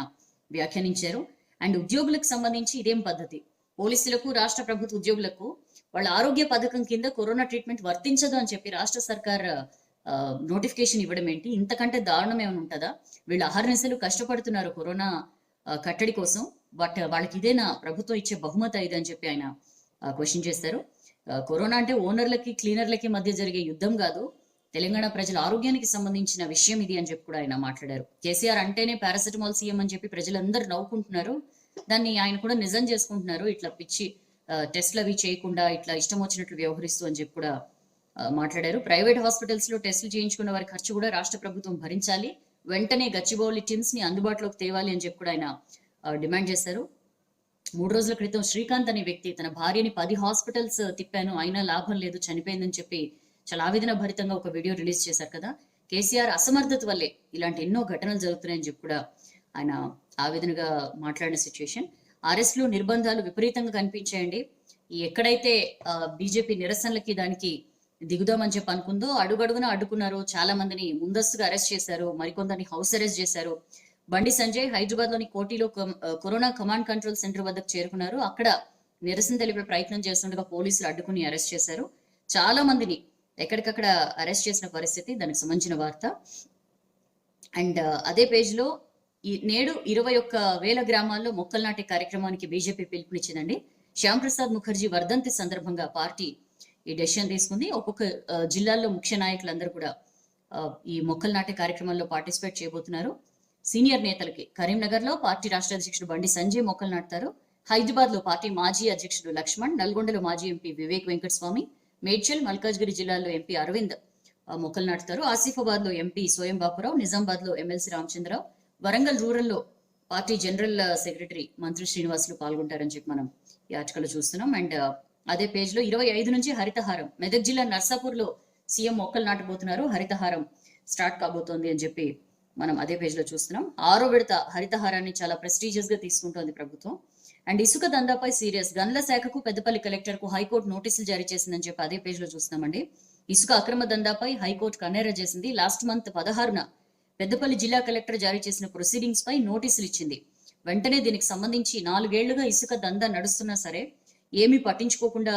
వ్యాఖ్యానించారు. అండ్ ఉద్యోగులకు సంబంధించి ఇదేం పద్ధతి, పోలీసులకు, రాష్ట్ర ప్రభుత్వ ఉద్యోగులకు వాళ్ళ ఆరోగ్య పథకం కింద కరోనా ట్రీట్మెంట్ వర్తించదు అని చెప్పి రాష్ట్ర సర్కార్ నోటిఫికేషన్ ఇవ్వడం ఏంటి? ఇంతకంటే దారుణం ఏమైనా ఉంటుందా? వీళ్ళు అహర్నిశలు కష్టపడుతున్నారు కరోనా కట్టడి కోసం, బట్ వాళ్ళకి ఇదేనా ప్రభుత్వం ఇచ్చే బహుమతి ఇది అని చెప్పి ఆయన క్వశ్చన్ చేస్తారు. కరోనా అంటే ఓనర్లకి, క్లీనర్లకి మధ్య జరిగే యుద్ధం కాదు, తెలంగాణ ప్రజల ఆరోగ్యానికి సంబంధించిన విషయం ఇది అని చెప్పి కూడా ఆయన మాట్లాడారు. కేసీఆర్ అంటేనే పారాసిటమాల్ సీఎం అని చెప్పి ప్రజలందరూ నవ్వుకుంటున్నారు. దాన్ని ఆయన కూడా నిజం చేసుకుంటున్నారు. ఇట్లా పిచ్చి టెస్ట్లు అవి చేయకుండా ఇట్లా ఇష్టం వచ్చినట్లు వ్యవహరిస్తూ అని చెప్పి కూడా మాట్లాడారు. ప్రైవేట్ హాస్పిటల్స్ లో టెస్టులు చేయించుకున్న వారి ఖర్చు కూడా రాష్ట్ర ప్రభుత్వం భరించాలి, వెంటనే గచ్చిబౌలి టిమ్స్ ని అందుబాటులోకి తేవాలి అని చెప్పి కూడా ఆయన డిమాండ్ చేశారు. 3 రోజుల క్రితం శ్రీకాంత్ అనే వ్యక్తి తన భార్యని 10 హాస్పిటల్స్ తిప్పాను అయినా లాభం లేదు, చనిపోయిందని చెప్పి చాలా ఆవేదన భరితంగా ఒక వీడియో రిలీజ్ చేశారు కదా. కేసీఆర్ అసమర్థత వల్లే ఇలాంటి ఎన్నో ఘటనలు జరుగుతున్నాయని చెప్పి కూడా ఆయన ఆవేదనగా మాట్లాడిన సిచ్యుయేషన్. అరెస్టులు, నిర్బంధాలు విపరీతంగా కనిపించాయండి. ఈ ఎక్కడైతే బీజేపీ నిరసనలకి దానికి దిగుదామని చెప్పి అనుకుందో అడుగడుగున అడ్డుకున్నారు. చాలా మందిని ముందస్తుగా అరెస్ట్ చేశారు, మరికొందరిని హౌస్ అరెస్ట్ చేశారు. బండి సంజయ్ హైదరాబాద్ లోని కోటిలో కరోనా కమాండ్ కంట్రోల్ సెంటర్ వద్దకు చేరుకున్నారు. అక్కడ నిరసన తెలిపే ప్రయత్నం చేస్తుండగా పోలీసులు అడ్డుకుని అరెస్ట్ చేశారు. చాలా మందిని ఎక్కడికక్కడ అరెస్ట్ చేసిన పరిస్థితి. దానికి సంబంధించిన వార్త. అండ్ అదే పేజ్ లో నేడు 21,000 గ్రామాల్లో మొక్కలు నాటే కార్యక్రమానికి బీజేపీ పిలుపునిచ్చిందండి. శ్యామ్ ప్రసాద్ ముఖర్జీ వర్ధంతి సందర్భంగా పార్టీ ఈ డెసిషన్ తీసుకుంది. ఒక్కొక్క జిల్లాల్లో ముఖ్య నాయకులందరూ కూడా ఈ మొక్కలు నాటే కార్యక్రమంలో పార్టిసిపేట్ చేయబోతున్నారు. సీనియర్ నేతలకి కరీంనగర్ లో పార్టీ రాష్ట్ర అధ్యక్షుడు బండి సంజయ్ మొక్కలు నాటుతారు. హైదరాబాద్ లో పార్టీ మాజీ అధ్యక్షుడు లక్ష్మణ్, నల్గొండలో మాజీ ఎంపీ వివేక్ వెంకటస్వామి, మేడ్చల్ మల్కాజ్గిరి జిల్లాల్లో ఎంపీ అరవింద్ మొక్కలు నాటుతారు. ఆసిఫాబాద్ లో ఎంపీ స్వయం బాపురావు, నిజామాబాద్ లో ఎమ్మెల్సీ రామచంద్రరావు, వరంగల్ రూరల్ లో పార్టీ జనరల్ సెక్రటరీ మంత్రి శ్రీనివాసులు పాల్గొంటారని చెప్పి మనం ఈ ఆర్టికల్ చూస్తున్నాం. అండ్ అదే పేజ్ లో 25 నుంచి హరితహారం, మెదక్ జిల్లా నర్సాపూర్ లో సీఎం మొక్కలు నాటబోతున్నారు, హరితహారం స్టార్ట్ కాబోతోంది అని చెప్పి మనం అదే పేజ్ లో చూస్తున్నాం. 6వ విడత హరితహారాన్ని చాలా ప్రెస్టీజియస్ గా తీసుకుంటోంది ప్రభుత్వం. అండ్ ఇసుక దందాపై సీరియస్, గన్ల శాఖకు పెద్దపల్లి కలెక్టర్ కు హైకోర్టు నోటీసులు జారీ చేసిందని చెప్పి అదే పేజ్ లో చూస్తున్నామండి. ఇసుక అక్రమ దందాపై హైకోర్టు కన్నెర చేసింది. లాస్ట్ మంత్ 16న పెద్దపల్లి జిల్లా కలెక్టర్ జారీ చేసిన ప్రొసీడింగ్స్ పై నోటీసులు ఇచ్చింది. వెంటనే దీనికి సంబంధించి 4 ఏళ్లుగా ఇసుక దందా నడుస్తున్నా సరే ఏమీ పట్టించుకోకుండా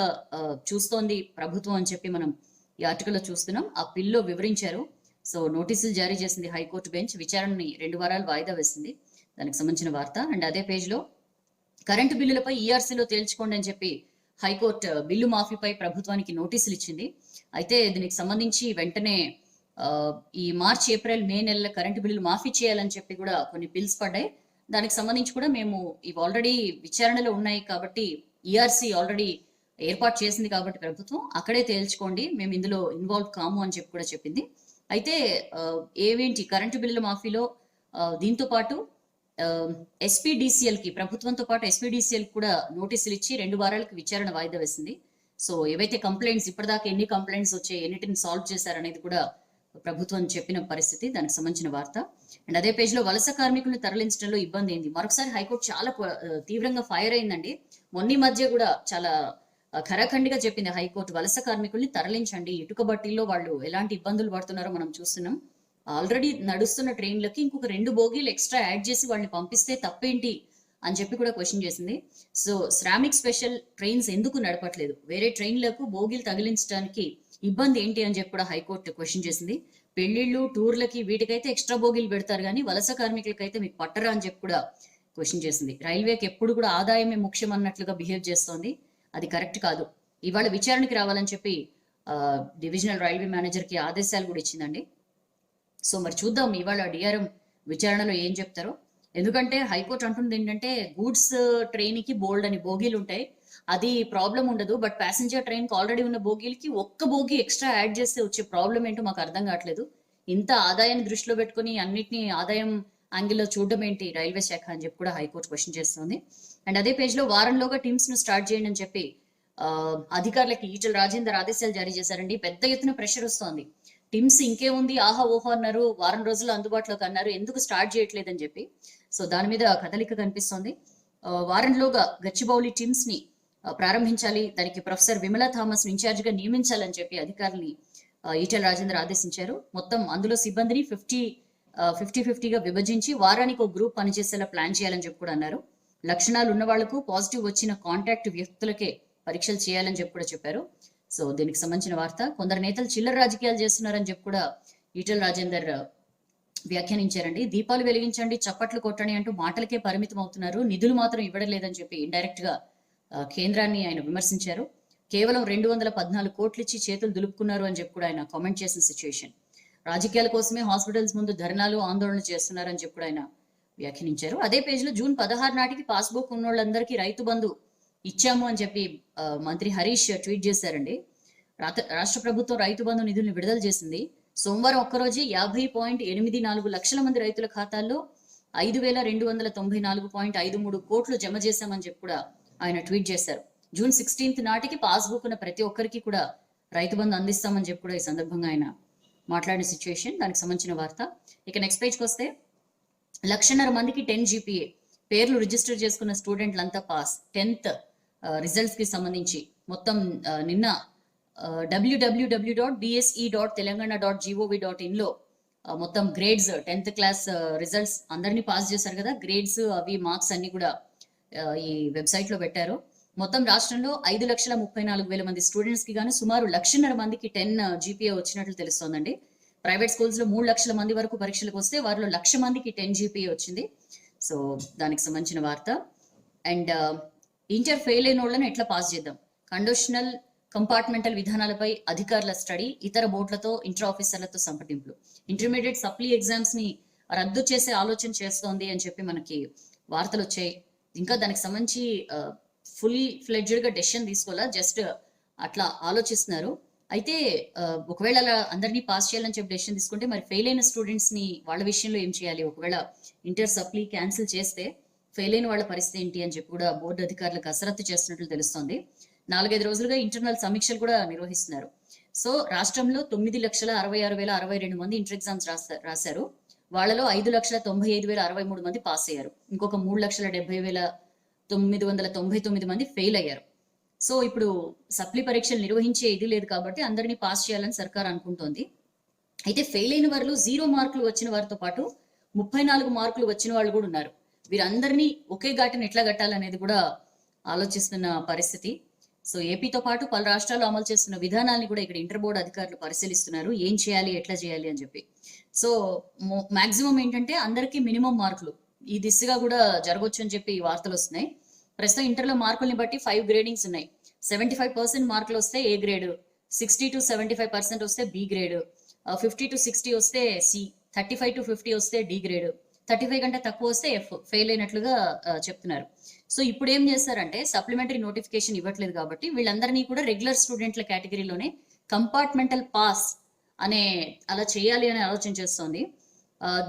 చూస్తోంది ప్రభుత్వం అని చెప్పి మనం ఈ ఆర్టికల్లో చూస్తున్నాం. ఆ పిల్లో వివరించారు. సో నోటీసులు జారీ చేసింది హైకోర్టు బెంచ్, విచారణని 2 వారాలు వాయిదా వేసింది. దానికి సంబంధించిన వార్త. అండ్ అదే పేజ్ లో కరెంటు బిల్లులపై ఈఆర్సీలో తేల్చుకోండి అని చెప్పి హైకోర్టు బిల్లు మాఫీపై ప్రభుత్వానికి నోటీసులు ఇచ్చింది. అయితే దీనికి సంబంధించి వెంటనే ఈ మార్చ్, ఏప్రిల్, మే నెలల కరెంటు బిల్లులు మాఫీ చేయాలని చెప్పి కూడా కొన్ని బిల్స్ పడ్డాయి. దానికి సంబంధించి కూడా మేము ఇవి ఆల్రెడీ విచారణలో ఉన్నాయి కాబట్టి ఈఆర్సీ ఆల్రెడీ ఏర్పాటు చేసింది కాబట్టి ప్రభుత్వం అక్కడే తేల్చుకోండి, మేము ఇందులో ఇన్వాల్వ్ కాము అని చెప్పి కూడా చెప్పింది. అయితే ఏవేంటి కరెంటు బిల్లుల మాఫీలో దీంతో పాటు ఎస్పీడీసీఎల్ కి, ప్రభుత్వంతో పాటు ఎస్పీడీసీఎల్ కూడా నోటీసులు ఇచ్చి 2 వారాలకు విచారణ వాయిదా వేసింది. సో ఏవైతే కంప్లైంట్స్, ఇప్పటిదాకా ఎన్ని కంప్లైంట్స్ వచ్చాయి, ఎన్నిటిని సాల్వ్ చేశారనేది కూడా ప్రభుత్వం చెప్పిన పరిస్థితి. దానికి సంబంధించిన వార్త. అండ్ అదే పేజ్ లో వలస కార్మికులను తరలించడంలో ఇబ్బంది ఏంది, మరొకసారి హైకోర్టు చాలా తీవ్రంగా ఫైర్ అయిందండి. మొన్న మధ్య కూడా చాలా ఖరాఖండిగా చెప్పింది హైకోర్టు, వలస కార్మికుల్ని తరలించండి, ఇటుక బట్టీల్లో వాళ్ళు ఎలాంటి ఇబ్బందులు పడుతున్నారో మనం చూస్తున్నాం. ఆల్రెడీ నడుస్తున్న ట్రైన్లకి ఇంకొక 2 బోగీలు ఎక్స్ట్రా యాడ్ చేసి వాళ్ళని పంపిస్తే తప్పేంటి అని చెప్పి కూడా క్వశ్చన్ చేసింది. సో శ్రామిక్ స్పెషల్ ట్రైన్స్ ఎందుకు నడపట్లేదు, వేరే ట్రైన్లకు బోగీలు తగిలించడానికి ఇబ్బంది ఏంటి అని చెప్పి కూడా హైకోర్టు క్వశ్చన్ చేసింది. పెళ్లిళ్ళు, టూర్లకి వీటికైతే ఎక్స్ట్రా బోగీలు పెడతారు కానీ వలస కార్మికులకైతే మీకు పట్టరా అని చెప్పి కూడా క్వశ్చన్ చేసింది. రైల్వేకి ఎప్పుడు కూడా ఆదాయమే ముఖ్యం అన్నట్లుగా బిహేవ్ చేస్తోంది, అది కరెక్ట్ కాదు. ఇవాళ విచారణకి రావాలని చెప్పి డివిజనల్ రైల్వే మేనేజర్ కి ఆదేశాలు కూడా ఇచ్చిందండి. సో మరి చూద్దాం ఇవాళ డిఆర్ఎం విచారణలో ఏం చెప్తారో. ఎందుకంటే హైకోర్టు అంటుంది ఏంటంటే గూడ్స్ ట్రైన్ కి బోల్డ్ అని బోగీలు ఉంటాయి, అది ప్రాబ్లం ఉండదు, బట్ ప్యాసింజర్ ట్రైన్ కి ఆల్రెడీ ఉన్న బోగీలకి ఒక్క బోగీ ఎక్స్ట్రా యాడ్ చేస్తే వచ్చే ప్రాబ్లం ఏంటో మాకు అర్థం కావట్లేదు. ఇంత ఆదాయాన్ని దృష్టిలో పెట్టుకుని అన్నిటినీ ఆదాయం యాంగిల్లో చూడడం ఏంటి రైల్వే శాఖ అని చెప్పి కూడా హైకోర్టు క్వశ్చన్ చేస్తుంది. అండ్ అదే పేజ్ లో వారంలోగా టీమ్స్ ను స్టార్ట్ చేయండి అని చెప్పి అధికారులకి ఈటెల రాజేందర్ ఆదేశాలు జారీ చేశారండి. పెద్ద ఎత్తున ప్రెషర్ వస్తోంది. టిమ్స్ ఇంకే ఉంది, ఆహా ఓహో అన్నారు, వారం రోజులు అందుబాటులోకి అన్నారు, ఎందుకు స్టార్ట్ చేయట్లేదని చెప్పి. సో దాని మీద కదలిక కనిపిస్తోంది. వారంలోగా గచ్చిబౌలి టీమ్స్ ని ప్రారంభించాలి, దానికి ప్రొఫెసర్ విమలా థామస్ ఇన్ఛార్జ్ గా నియమించాలని చెప్పి అధికారుల్ని ఈటెల రాజేందర్ ఆదేశించారు. మొత్తం అందులో సిబ్బందిని 50-50గా విభజించి వారానికి ఒక గ్రూప్ పనిచేసేలా ప్లాన్ చేయాలని చెప్పి కూడా అన్నారు. లక్షణాలు ఉన్న వాళ్లకు, పాజిటివ్ వచ్చిన కాంటాక్ట్ వ్యక్తులకే పరీక్షలు చేయాలని చెప్పి కూడా చెప్పారు. సో దీనికి సంబంధించిన వార్త. కొందరు నేతలు చిల్లర రాజకీయాలు చేస్తున్నారని చెప్పి కూడా ఈటెల రాజేందర్ వ్యాఖ్యానించారండి. దీపాలు వెలిగించండి, చప్పట్లు కొట్టండి అంటూ మాటలకే పరిమితం అవుతున్నారు, నిధులు మాత్రం ఇవ్వడం లేదని చెప్పి ఇండైరెక్ట్ గా కేంద్రాన్ని ఆయన విమర్శించారు. కేవలం 214 కోట్లు ఇచ్చి చేతులు దులుపుకున్నారు అని చెప్పి కూడా ఆయన కామెంట్ చేసిన సిచ్యువేషన్. రాజకీయాల కోసమే హాస్పిటల్స్ ముందు ధర్నాలు, ఆందోళన చేస్తున్నారని చెప్పి కూడా ఆయన వ్యాఖ్యానించారు. అదే పేజ్ లో జూన్ 16 నాటికి పాస్బుక్ ఉన్న వాళ్ళందరికీ రైతు బంధు ఇచ్చాము అని చెప్పి మంత్రి హరీష్ ట్వీట్ చేశారండి. రాష్ట్ర ప్రభుత్వం రైతు బంధు నిధులను విడుదల చేసింది. సోమవారం ఒక్కరోజే 50.84 లక్షల మంది రైతుల ఖాతాల్లో 5294.53 కోట్లు జమ చేశామని చెప్పి కూడా ఆయన ట్వీట్ చేశారు. జూన్ 16 నాటికి పాస్బుక్ ఉన్న ప్రతి ఒక్కరికి కూడా రైతు బంధు అందిస్తామని చెప్పి కూడా ఈ సందర్భంగా ఆయన మాట్లాడిన సిచ్యువేషన్. దానికి సంబంధించిన వార్త. ఇక నెక్స్ట్ పేజ్కి వస్తే 1,50,000 మందికి 10 GPA పేర్లు రిజిస్టర్ చేసుకున్న స్టూడెంట్లంతా పాస్. 10th రిజల్ట్స్ కి సంబంధించి మొత్తం నిన్న www.bse.telangana.gov.in లో మొత్తం గ్రేడ్స్ 10th క్లాస్ రిజల్ట్స్ అందరినీ పాస్ చేశారు కదా, గ్రేడ్స్ అవి మార్క్స్ అన్ని కూడా ఈ వెబ్సైట్ లో పెట్టారు. మొత్తం రాష్ట్రంలో 5,34,000 మంది స్టూడెంట్స్ కి గాను సుమారు 1,00,000 మందికి 10 GPA వచ్చినట్లు తెలుస్తోందండి. ప్రైవేట్ స్కూల్స్ లో 3 లక్షల మంది వరకు పరీక్షలకు వస్తే వారిలో 1,00,000 మందికి 10 GPA వచ్చింది. సో దానికి సంబంధించిన వార్త. అండ్ ఇంటర్ ఫెయిల్ అయిన వాళ్ళని ఎట్లా పాస్ చేద్దాం, కండోషనల్ కంపార్ట్మెంటల్ విధానాలపై అధికారుల స్టడీ, ఇతర బోర్డులతో ఇంటర్ ఆఫీసర్లతో సంప్రదింపులు. ఇంటర్మీడియట్ సప్లీ ఎగ్జామ్స్ ని రద్దు చేసే ఆలోచన చేస్తోంది అని చెప్పి మనకి వార్తలు వచ్చాయి. ఇంకా దానికి సంబంధించి ఫుల్ ఫ్లెడ్జ్డ్ గా డెసిషన్ తీసుకోవాలా, జస్ట్ అట్లా ఆలోచిస్తున్నారు. అయితే ఒకవేళ అలా అందరినీ పాస్ చేయాలని చెప్పి డెసిషన్ తీసుకుంటే మరి ఫెయిల్ అయిన స్టూడెంట్స్ ని వాళ్ళ విషయంలో ఏం చేయాలి? ఒకవేళ ఇంటర్ సప్లీ క్యాన్సిల్ చేస్తే ఫెయిల్ అయిన వాళ్ళ పరిస్థితి ఏంటి అని చెప్పి కూడా బోర్డు అధికారులు కసరత్తు చేస్తున్నట్లు తెలుస్తోంది. 4-5 రోజులుగా ఇంటర్నల్ సమీక్షలు కూడా నిర్వహిస్తున్నారు. సో రాష్ట్రంలో 9,66,062 మంది ఇంటర్ ఎగ్జామ్స్ రాశారు. వాళ్ళలో 5,95,063 మంది పాస్ అయ్యారు. ఇంకొక 3,70,999 మంది ఫెయిల్ అయ్యారు. సో ఇప్పుడు సప్లీ పరీక్షలు నిర్వహించే ఇది లేదు కాబట్టి అందరినీ పాస్ చేయాలని సర్కార్ అనుకుంటోంది. అయితే ఫెయిల్ అయిన వారిలో 0 మార్కులు వచ్చిన వారితో పాటు 34 మార్కులు వచ్చిన వాళ్ళు కూడా ఉన్నారు. వీరందరినీ ఒకే ఘాటిని ఎట్లా కట్టాలనేది కూడా ఆలోచిస్తున్న పరిస్థితి. సో ఏపీతో పాటు పలు రాష్ట్రాలు అమలు చేస్తున్న విధానాన్ని కూడా ఇక్కడ ఇంటర్ బోర్డు అధికారులు పరిశీలిస్తున్నారు. ఏం చేయాలి, ఎట్లా చేయాలి అని చెప్పి. సో మాక్సిమం ఏంటంటే అందరికీ మినిమం మార్కులు ఈ దిశగా కూడా జరగవచ్చు అని చెప్పి వార్తలు వస్తున్నాయి. ప్రస్తుతం ఇంటర్లో మార్కుల్ని బట్టి 5 గ్రేడింగ్స్ ఉన్నాయి. 75% మార్కులు వస్తే ఏ గ్రేడ్, 60 to 75% వస్తే బి గ్రేడ్, 50 to 60 వస్తే సి, 35 to 50 వస్తే డి గ్రేడ్, 35 కంటే తక్కువ వస్తే ఎఫ్, ఫెయిల్ అయినట్లుగా చెప్తున్నారు. సో ఇప్పుడు ఏం చేస్తారంటే సప్లిమెంటరీ నోటిఫికేషన్ ఇవ్వట్లేదు కాబట్టి వీళ్ళందరినీ కూడా రెగ్యులర్ స్టూడెంట్ల కేటగిరీలోనే కంపార్ట్మెంటల్ పాస్ అనే అలా చేయాలి అనే ఆలోచన చేస్తోంది.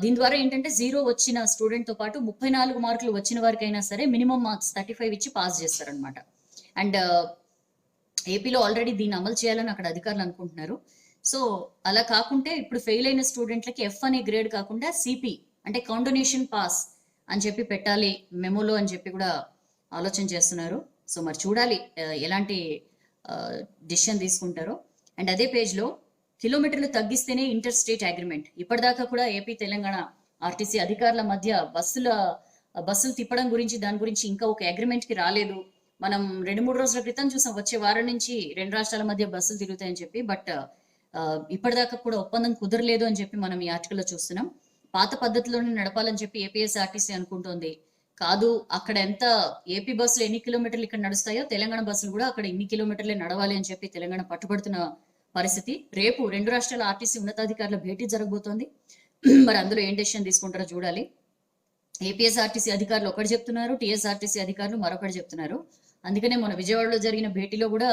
దీని ద్వారా ఏంటంటే 0 వచ్చిన స్టూడెంట్ తో పాటు 34 మార్కులు వచ్చిన వారికైనా సరే మినిమం మార్క్స్ 35 ఇచ్చి పాస్ చేస్తారనమాట. అండ్ ఏపీలో ఆల్రెడీ దీన్ని అమలు చేయాలని అక్కడ అధికారులు అనుకుంటున్నారు. సో అలా కాకుంటే ఇప్పుడు ఫెయిల్ అయిన స్టూడెంట్లకి ఎఫ్ అనే గ్రేడ్ కాకుండా సిపి అంటే కాండోనేషన్ పాస్ అని చెప్పి పెట్టాలి మెమోలో అని చెప్పి కూడా ఆలోచన చేస్తున్నారు. సో మరి చూడాలి ఎలాంటి డిసిషన్ తీసుకుంటారో. అండ్ అదే పేజ్లో కిలోమీటర్లు తగ్గిస్తేనే ఇంటర్ స్టేట్ అగ్రిమెంట్. ఇప్పటిదాకా కూడా ఏపీ తెలంగాణ ఆర్టీసీ అధికారుల మధ్య బస్సులు తిప్పడం గురించి దాని గురించి ఇంకా ఒక అగ్రిమెంట్ కి రాలేదు. మనం 2-3 రోజుల క్రితం చూసాం, వచ్చే వారం నుంచి 2 రాష్ట్రాల మధ్య బస్సులు తిరుగుతాయని చెప్పి. బట్ ఇప్పటిదాకా కూడా ఒప్పందం కుదరలేదు అని చెప్పి మనం ఈ ఆర్టికల్లో చూస్తున్నాం. పాత పద్ధతిలోనే నడపాలని చెప్పి ఏపీఎస్ఆర్టీసీ అనుకుంటోంది. కాదు, అక్కడ ఎంత ఏపీ బస్సులు ఎన్ని కిలోమీటర్లు ఇక్కడ నడుస్తాయో తెలంగాణ బస్సులు కూడా అక్కడ ఇన్ని కిలోమీటర్లే నడవాలి అని చెప్పి తెలంగాణ పట్టుబడుతున్న పరిస్థితి. రేపు 2 రాష్ట్రాల ఆర్టీసీ ఉన్నతాధికారుల భేటీ జరగబోతోంది. మరి అందులో ఏం డెసిషన్ తీసుకుంటారో చూడాలి. ఏపీఎస్ఆర్టీసీ అధికారులు ఒకటి చెప్తున్నారు, టీఎస్ఆర్టీసీ అధికారులు మరొకటి చెప్తున్నారు. అందుకనే మన విజయవాడలో జరిగిన భేటీలో కూడా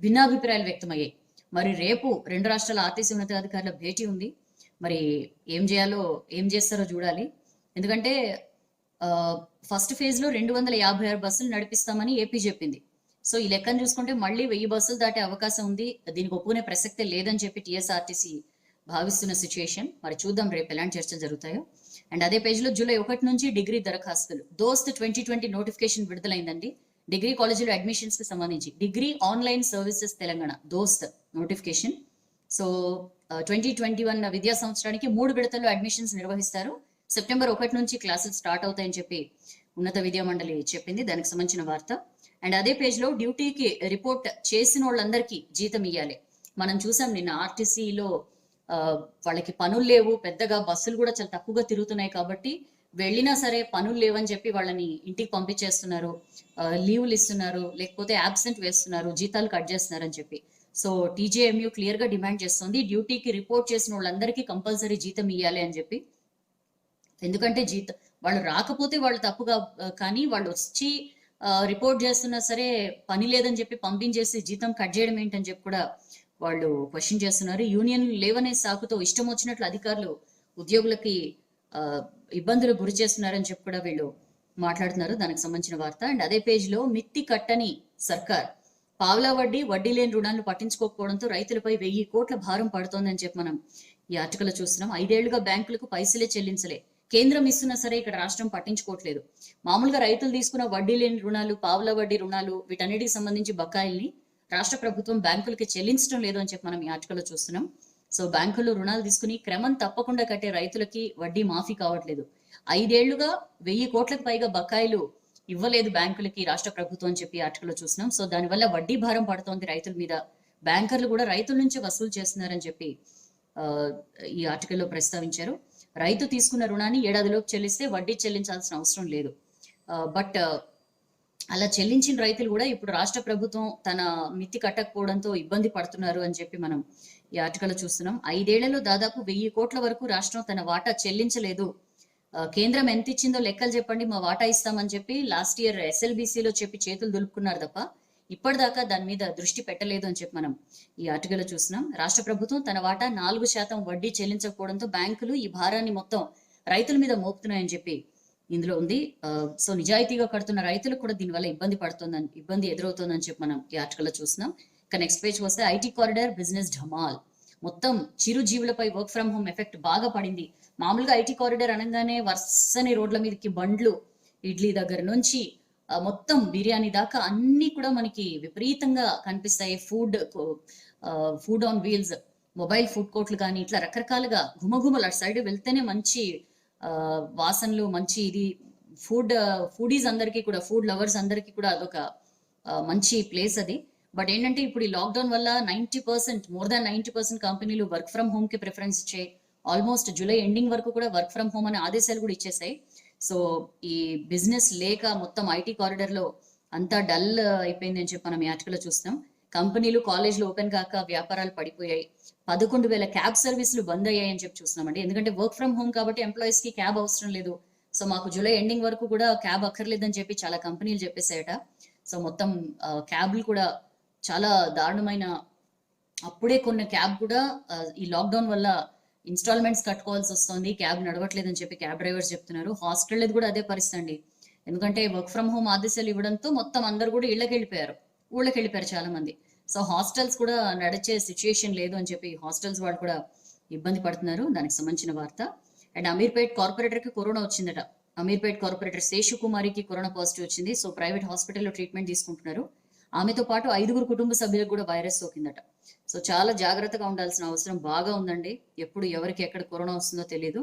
భిన్నాభిప్రాయాలు వ్యక్తమయ్యాయి. మరి రేపు 2 రాష్ట్రాల ఆర్టీసీ ఉన్నతాధికారుల భేటీ ఉంది. మరి ఏం చేయాలో ఏం చేస్తారో చూడాలి. ఎందుకంటే ఫస్ట్ ఫేజ్ లో 256 బస్సులు నడిపిస్తామని ఏపీ చెప్పింది. సో ఈ లెక్కను చూసుకుంటే మళ్ళీ 1000 బస్సులు దాటే అవకాశం ఉంది. దీనికి ఒప్పుకునే ప్రసక్తే లేదని చెప్పి టీఎస్ఆర్టీసీ భావిస్తున్న సిచ్యుయేషన్. మరి చూద్దాం రేపు ఎలాంటి చర్చలు జరుగుతాయో. అండ్ అదే పేజ్ లో జూలై 1 నుంచి డిగ్రీ దరఖాస్తులు దోస్త్ 2020 నోటిఫికేషన్ విడుదలైందండి. డిగ్రీ కాలేజీలో అడ్మిషన్స్ కి సంబంధించి డిగ్రీ ఆన్లైన్ సర్వీసెస్ తెలంగాణ దోస్త్ నోటిఫికేషన్. సో 2021 విద్యా సంవత్సరానికి 3 విడతల్లో అడ్మిషన్స్ నిర్వహిస్తారు. సెప్టెంబర్ 1 నుంచి క్లాసులు స్టార్ట్ అవుతాయని చెప్పి ఉన్నత విద్యా మండలి చెప్పింది. దానికి సంబంధించిన వార్త. అండ్ అదే పేజ్ లో డ్యూటీకి రిపోర్ట్ చేసిన వాళ్ళందరికీ జీతం ఇవ్వాలి. మనం చూసాం నిన్న ఆర్టీసీలో వాళ్ళకి పనులు లేవు, పెద్దగా బస్సులు కూడా చాలా తక్కువగా తిరుగుతున్నాయి కాబట్టి వెళ్ళినా సరే పనులు లేవని చెప్పి వాళ్ళని ఇంటికి పంపించేస్తున్నారు, లీవ్లు ఇస్తున్నారు, లేకపోతే అబ్సెంట్ వేస్తున్నారు, జీతాలు కట్ చేస్తున్నారు అని చెప్పి. సో టీజేఎంయూ క్లియర్ గా డిమాండ్ చేస్తుంది డ్యూటీకి రిపోర్ట్ చేసిన వాళ్ళందరికీ కంపల్సరీ జీతం ఇవ్వాలి అని చెప్పి. ఎందుకంటే వాళ్ళు రాకపోతే వాళ్ళు తప్పుగా, కానీ వాళ్ళు వచ్చి రిపోర్ట్ చేస్తున్నా సరే పని లేదని చెప్పి పంపించేసి జీతం కట్ చేయడం ఏంటని చెప్పి కూడా వాళ్ళు క్వశ్చన్ చేస్తున్నారు. యూనియన్ లేవనే సాకుతో ఇష్టం వచ్చినట్లు అధికారులు ఉద్యోగులకి ఇబ్బందులు గురి చేస్తున్నారని చెప్పి కూడా వీళ్ళు మాట్లాడుతున్నారు. దానికి సంబంధించిన వార్త. అండ్ అదే పేజ్ లో మిత్తి కట్టని సర్కార్, పావలా వడ్డీ లేని రుణాలను పట్టించుకోకపోవడంతో రైతులపై 1000 కోట్ల భారం పడుతోందని చెప్పి మనం ఈ ఆర్టికల్ చూస్తున్నాం. 5 ఏళ్లుగా బ్యాంకులకు పైసలే చెల్లించలే, కేంద్రం ఇస్తున్నా సరే ఇక్కడ రాష్ట్రం పట్టించుకోవట్లేదు. మామూలుగా రైతులు తీసుకున్న వడ్డీ లేని రుణాలు, పావలా వడ్డీ రుణాలు, వీటన్నిటికి సంబంధించి బకాయిల్ని రాష్ట్ర ప్రభుత్వం బ్యాంకులకి చెల్లించడం లేదు అని చెప్పి మనం ఈ ఆర్టికల్లో చూస్తున్నాం. సో బ్యాంకుల్లో రుణాలు తీసుకుని క్రమం తప్పకుండా కట్టే రైతులకి వడ్డీ మాఫీ కావట్లేదు. 5 ఏళ్లుగా 1000 కోట్లకు పైగా బకాయిలు ఇవ్వలేదు బ్యాంకులకి రాష్ట్ర ప్రభుత్వం అని చెప్పి ఆర్టికల్లో చూస్తున్నాం. సో దానివల్ల వడ్డీ భారం పడుతోంది రైతుల మీద. బ్యాంకర్లు కూడా రైతుల నుంచి వసూలు చేస్తున్నారని చెప్పి ఈ ఆర్టికల్లో ప్రస్తావించారు. రైతు తీసుకున్న రుణాన్ని ఏడాదిలోపు చెల్లిస్తే వడ్డీ చెల్లించాల్సిన అవసరం లేదు. బట్ అలా చెల్లించిన రైతులు కూడా ఇప్పుడు రాష్ట్ర ప్రభుత్వం తన మిత్తి కట్టకపోవడంతో ఇబ్బంది పడుతున్నారు అని చెప్పి మనం ఈ ఆర్టికల్లో చూస్తున్నాం. 5 ఏళ్లలో దాదాపు 1000 కోట్ల వరకు రాష్ట్రం తన వాటా చెల్లించలేదు. కేంద్రం ఎంత ఇచ్చిందో లెక్కలు చెప్పండి, మా వాటా ఇస్తామని చెప్పి లాస్ట్ ఇయర్ ఎస్ఎల్బిసిలో చెప్పి చేతులు దులుపుకున్నారు తప్ప ఇప్పటిదాకా దాని మీద దృష్టి పెట్టలేదు అని చెప్పి మనం ఈ ఆర్టికల్లో చూస్తున్నాం. రాష్ట్ర ప్రభుత్వం తన వాటా 4% వడ్డీ చెల్లించకపోవడంతో బ్యాంకులు ఈ భారాన్ని మొత్తం రైతుల మీద మోపుతున్నాయని చెప్పి ఇందులో ఉంది. సో నిజాయితీగా కడుతున్న రైతులకు కూడా దీనివల్ల ఇబ్బంది ఎదురవుతుందని చెప్పి మనం ఈ ఆర్టికల్లో చూస్తున్నాం. ఇక నెక్స్ట్ పేజ్ వస్తే ఐటీ కారిడార్ బిజినెస్ ఢమాల్. మొత్తం చిరుజీవులపై వర్క్ ఫ్రమ్ హోమ్ ఎఫెక్ట్ బాగా పడింది. మామూలుగా ఐటీ కారిడార్ అనగానే వరుసని రోడ్ల మీదకి బండ్లు, ఇడ్లీ దగ్గర నుంచి మొత్తం బిర్యానీ దాకా అన్ని కూడా మనకి విపరీతంగా కనిపిస్తాయి. Food on wheels, mobile food కోర్ట్లు కానీ ఇట్లా రకరకాలుగా ఘుమఘుమలు అటు సైడ్ వెళ్తేనే మంచి వాసనలు, మంచి ఇది ఫుడీస్ అందరికీ కూడా, ఫుడ్ లవర్స్ అందరికీ కూడా అదొక మంచి ప్లేస్ అది. బట్ ఏంటంటే ఇప్పుడు ఈ లాక్డౌన్ వల్ల 90%, మోర్ దాన్ 90% కంపెనీలు వర్క్ ఫ్రమ్ హోమ్ కి ప్రిఫరెన్స్ ఇచ్చాయి. ఆల్మోస్ట్ జూలై ఎండింగ్ వరకు కూడా వర్క్ ఫ్రమ్ హోమ్ అనే ఆదేశాలు కూడా ఇచ్చేసాయి. సో ఈ బిజినెస్ లేక మొత్తం ఐటీ కారిడర్ లో అంతా డల్ అయిపోయింది అని చెప్పి మనం ఈ ఆర్టికల్లో చూస్తాం. కంపెనీలు, కాలేజ్లు ఓపెన్ కాక వ్యాపారాలు పడిపోయాయి. 11,000 క్యాబ్ సర్వీసులు బంద్ అయ్యాయి అని చెప్పి చూస్తున్నామండి. ఎందుకంటే వర్క్ ఫ్రమ్ హోమ్ కాబట్టి ఎంప్లాయీస్ కి క్యాబ్ అవసరం లేదు. సో మాకు జూలై ఎండింగ్ వరకు కూడా క్యాబ్ అక్కర్లేదని చెప్పి చాలా కంపెనీలు చెప్పేసాయట. సో మొత్తం క్యాబ్లు కూడా చాలా దారుణమైన, అప్పుడే కొన్న క్యాబ్ కూడా ఈ లాక్డౌన్ వల్ల ఇన్స్టాల్మెంట్స్ కట్టుకోవాల్సి వస్తుంది, క్యాబ్ నడవట్లేదని చెప్పి క్యాబ్ డ్రైవర్స్ చెప్తున్నారు. హాస్టల్ కూడా అదే పరిస్థితి అండి. ఎందుకంటే వర్క్ ఫ్రమ్ హోమ్ ఆదేశాలు ఇవ్వడంతో మొత్తం అందరు కూడా ఊళ్ళకి వెళ్ళిపోయారు చాలా మంది. సో హాస్టల్స్ కూడా నడిచే సిచ్యుయేషన్ లేదు అని చెప్పి హాస్టల్స్ వాళ్ళు కూడా ఇబ్బంది పడుతున్నారు. దానికి సంబంధించిన వార్త. అండ్ అమీర్పేట్ కార్పొరేటర్ కి కరోనా వచ్చిందట. అమీర్పేట్ కార్పొరేటర్ శేషు కుమారికి కరోనా పాజిటివ్ వచ్చింది. సో ప్రైవేట్ హాస్పిటల్లో ట్రీట్మెంట్ తీసుకుంటున్నారు. ఆమెతో పాటు 5 కుటుంబ సభ్యులకు కూడా వైరస్ సోకిందట. సో చాలా జాగ్రత్తగా ఉండాల్సిన అవసరం బాగా ఉందండి. ఎప్పుడు ఎవరికి ఎక్కడ కరోనా వస్తుందో తెలియదు.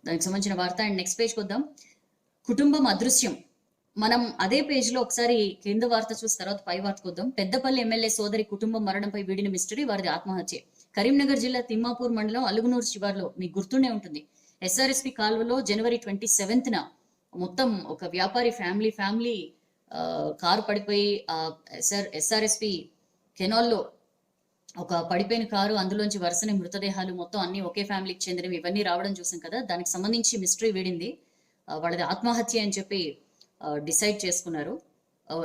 దానికి సంబంధించిన వార్త. అండ్ నెక్స్ట్ పేజ్కి వద్దాం. కుటుంబం అదృశ్యం. మనం అదే పేజ్ లో ఒకసారి కింద వార్త చూసిన తర్వాత పై వార్తకు వద్దాం. పెద్దపల్లి ఎమ్మెల్యే సోదరి కుటుంబం మరణంపై వీడిన మిస్టరీ, వారిది ఆత్మహత్య. కరీంనగర్ జిల్లా తిమ్మాపూర్ మండలం అలుగునూరు శివార్లో మీకు గుర్తుండే ఉంటుంది. ఎస్ఆర్ఎస్పి కాలువలో జనవరి 27న మొత్తం ఒక వ్యాపారి ఫ్యామిలీ కారు పడిపోయి ఎస్ఆర్ఎస్పి కెనాల్లో ఒక పడిపోయిన కారు, అందులోంచి వరుసని మృతదేహాలు మొత్తం అన్ని ఒకే ఫ్యామిలీకి చెందినవి, ఇవన్నీ రావడం చూసాం కదా. దానికి సంబంధించి మిస్టరీ వీడింది. వాళ్ళది ఆత్మహత్య అని చెప్పి డిసైడ్ చేసుకున్నారు.